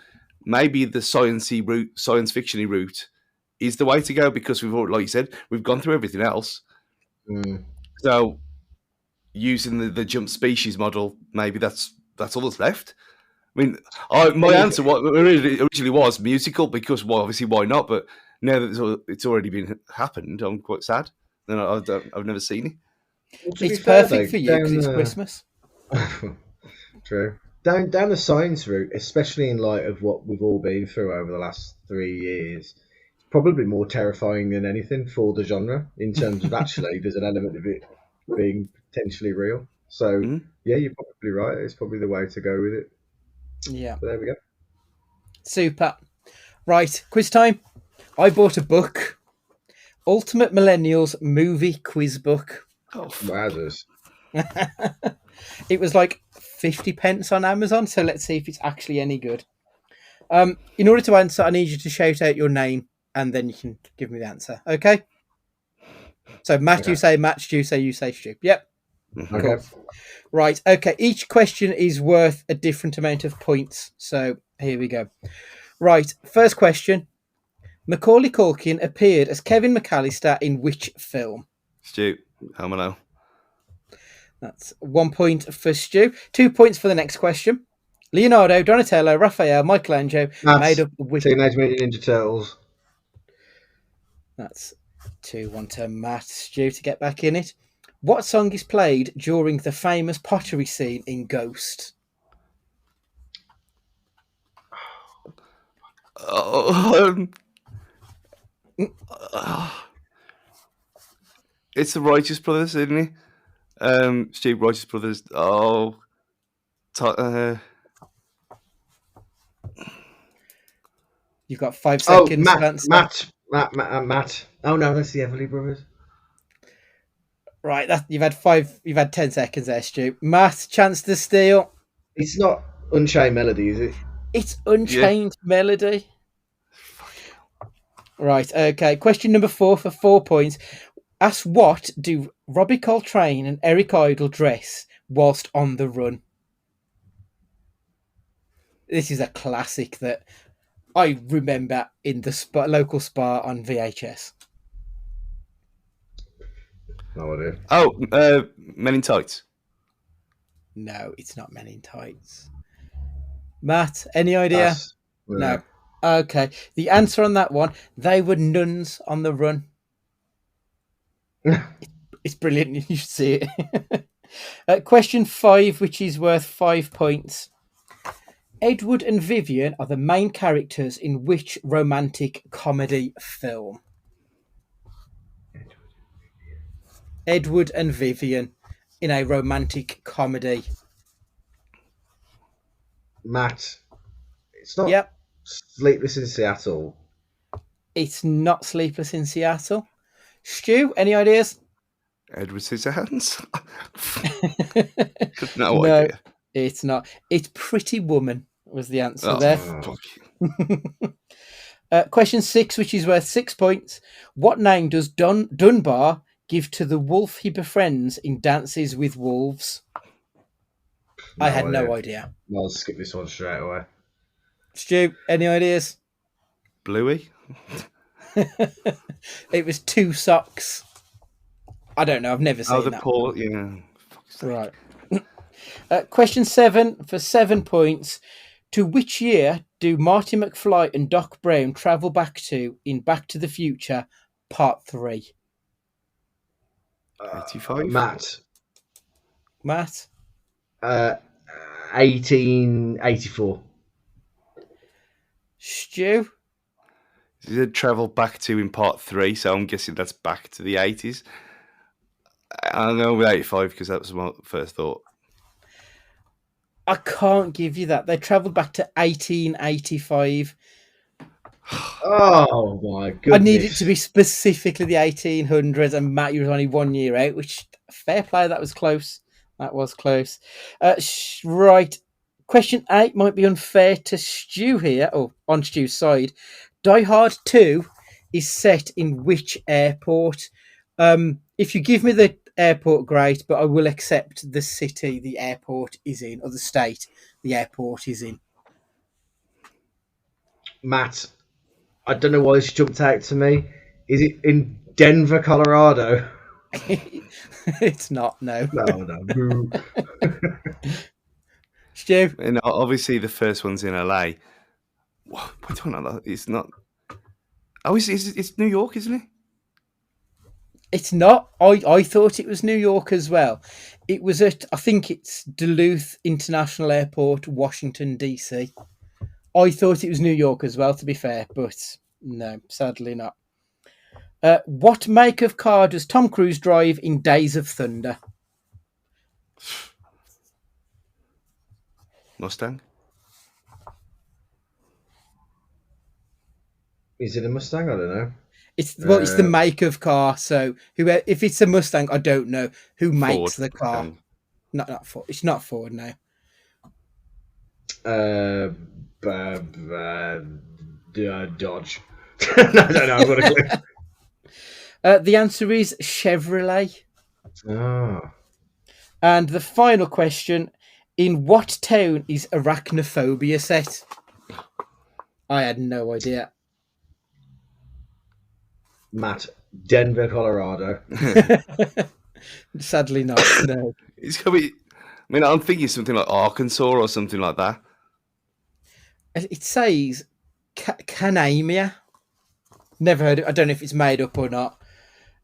maybe the science fictiony route is the way to go, because we've already, like you said, we've gone through everything else. Mm. So using the jump species model, maybe that's all that's left. I mean, my And answer what originally was musical, because, well, obviously why not? But now that it's already been happened, I'm quite sad. And I've never seen it. well, to be It's fair though, perfect for you because down it's the Christmas. true. Down the science route, especially in light of what we've all been through over the last 3 years, it's probably more terrifying than anything for the genre in terms of actually there's an element of it being potentially real. So Mhm. yeah, you're probably right. It's probably the way to go with it. Yeah, But there we go. super. Right, quiz time. I bought a book, Ultimate Millennials Movie Quiz Book. Oh, fuck. Wowzers. It was like 50 pence on Amazon. So let's see if it's actually any good. In order to answer, I need you to shout out your name and then you can give me the answer. Okay? So Matt, you say Matt, Stu say you say Stu. Yep. Mhm. Okay. Cool. Right. Okay. Each question is worth a different amount of points. So here we go. Right. First question. Macaulay Culkin appeared as Kevin McAllister in which film? Stu, Helmano. That's 1 point for Stu. 2 points for the next question. Leonardo, Donatello, Raphael, Michelangelo made up which. Teenage Mutant Ninja Turtles. That's 2-1 to Matt. Stu to get back in it. What song is played during the famous pottery scene in Ghost? Oh, it's the Righteous Brothers, isn't it? Stu, Righteous Brothers. Oh, You've got 5 seconds to answer. Matt. Oh no, that's the Everly Brothers. Right, you've had 10 seconds there, Stu. Matt, chance to steal. It's not Unchained Melody, is it? It's Unchained Melody. Right, okay. Question number 4 for 4 points. Ask what do Robbie Coltrane and Eric Idle dress whilst on the run? This is a classic that I remember in the local spa on VHS. No idea. Oh, Men in Tights. No, it's not Men in Tights. Matt, any idea? No. Okay. The answer on that one, they were nuns on the run. It's brilliant. You should see it. Question 5, which is worth 5 points. Edward and Vivian are the main characters in which romantic comedy film? Edward and Vivian in a romantic comedy. Matt, it's not Sleepless in Seattle. It's not Sleepless in Seattle. Stu, any ideas? Edward Scissorhands. No idea. It's not. It's Pretty Woman was the answer there. Question 6, which is worth 6 points. What name does Dunbar give to the wolf he befriends in Dances with Wolves? I had no idea. I'll skip this one straight away. Stu, any ideas? Bluey? It was Two Socks. I don't know. I've never seen that. Oh, the poor, Right. Question 7 for 7 points. To which year do Marty McFly and Doc Brown travel back to in Back to the Future Part 3? 85? Matt? 1884. Stu? He did travel back to in part 3, so I'm guessing that's back to the 80s. I'll go with 85 because that was my first thought. I can't give you that. They travelled back to 1885. Oh my goodness. I need it to be specifically the 1800s, and Matt, you was only 1 year out, which, fair play, that was close. That was close. Right. Question 8 might be unfair to Stu here, or on Stu's side. Die Hard 2 is set in which airport? If you give me the airport, great, but I will accept the city the airport is in, or the state the airport is in. Matt, I don't know why this jumped out to me. Is it in Denver, Colorado? It's not, no. No. Stu? And obviously the first one's in LA. What? I don't know. It's not. Oh, it's New York, isn't it? It's not. I thought it was New York as well. It was at, I think it's Duluth International Airport, Washington, D.C. I thought it was New York as well, to be fair, but no, sadly not. What make of car does Tom Cruise drive in Days of Thunder? Mustang? Is it a Mustang? I don't know. It's the make of car. So if it's a Mustang, I don't know who makes Ford. the car. Not Ford. It's not Ford, no. Uh, Dodge. I don't know. I've got a clue. The answer is Chevrolet. Oh, And the final question: in what town is Arachnophobia set? I had no idea. Matt, Denver, Colorado. Sadly not. No. It's gonna be. I mean, I'm thinking something like Arkansas or something like that. It says Canamia. Never heard it. I don't know if it's made up or not.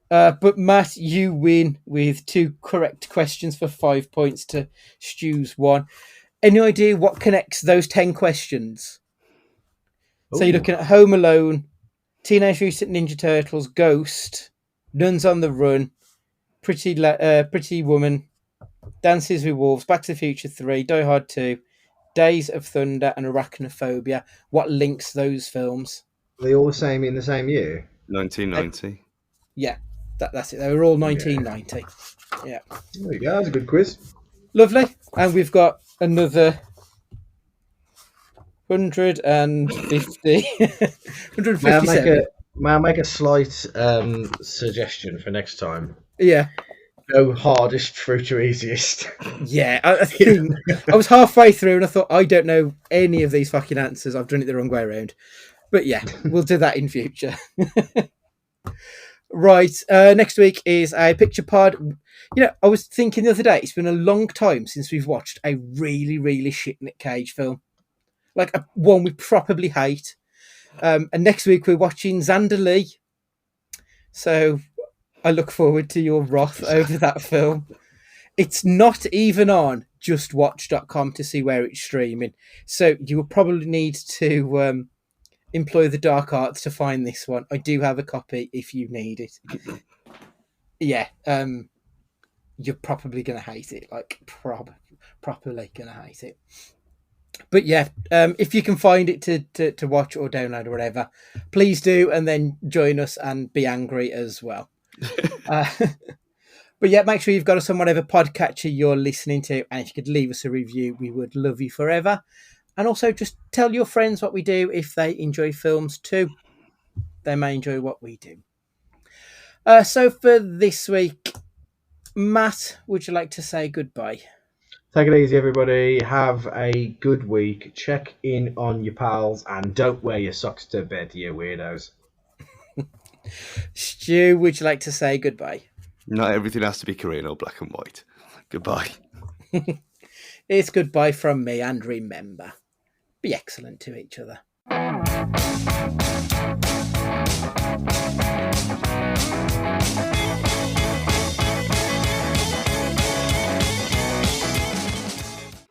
But Matt, you win with 2 correct questions for 5 points to Stu's 1. Any idea what connects those 10 questions? So you're Ooh. looking at Home Alone, Teenage Mutant Ninja Turtles, Ghost, Nuns on the Run, Pretty Woman, Dances with Wolves, Back to the Future 3, Die Hard 2, Days of Thunder, and Arachnophobia. What links those films? Are they all the same in the same year? 1990. Yeah, that's it. They were all 1990. Yeah. There you go. That's a good quiz. Lovely. And we've got another 150. 157. May I make a slight suggestion for next time? Yeah. Go hardest through to easiest. Yeah. I think I was halfway through and I thought, I don't know any of these fucking answers. I've done it the wrong way around. But yeah, we'll do that in future. Right. Next week is a picture pod. You know, I was thinking the other day, it's been a long time since we've watched a really, really shit Nick Cage film. Like one we probably hate. And next week we're watching Xander Lee. So I look forward to your wrath over that film. It's not even on justwatch.com to see where it's streaming. So you will probably need to employ the dark arts to find this one. I do have a copy if you need it. Yeah, you're probably going to hate it. Like, properly going to hate it. But yeah, if you can find it to watch or download or whatever, please do, and then join us and be angry as well. But yeah, make sure you've got us on whatever podcatcher you're listening to, and if you could leave us a review, we would love you forever. And also just tell your friends what we do if they enjoy films too. They may enjoy what we do. So for this week, Matt, would you like to say goodbye? Take it easy, everybody. Have a good week. Check in on your pals and don't wear your socks to bed, you weirdos. Stu, would you like to say goodbye? Not everything has to be Korean or black and white. Goodbye. It's goodbye from me, and remember, be excellent to each other.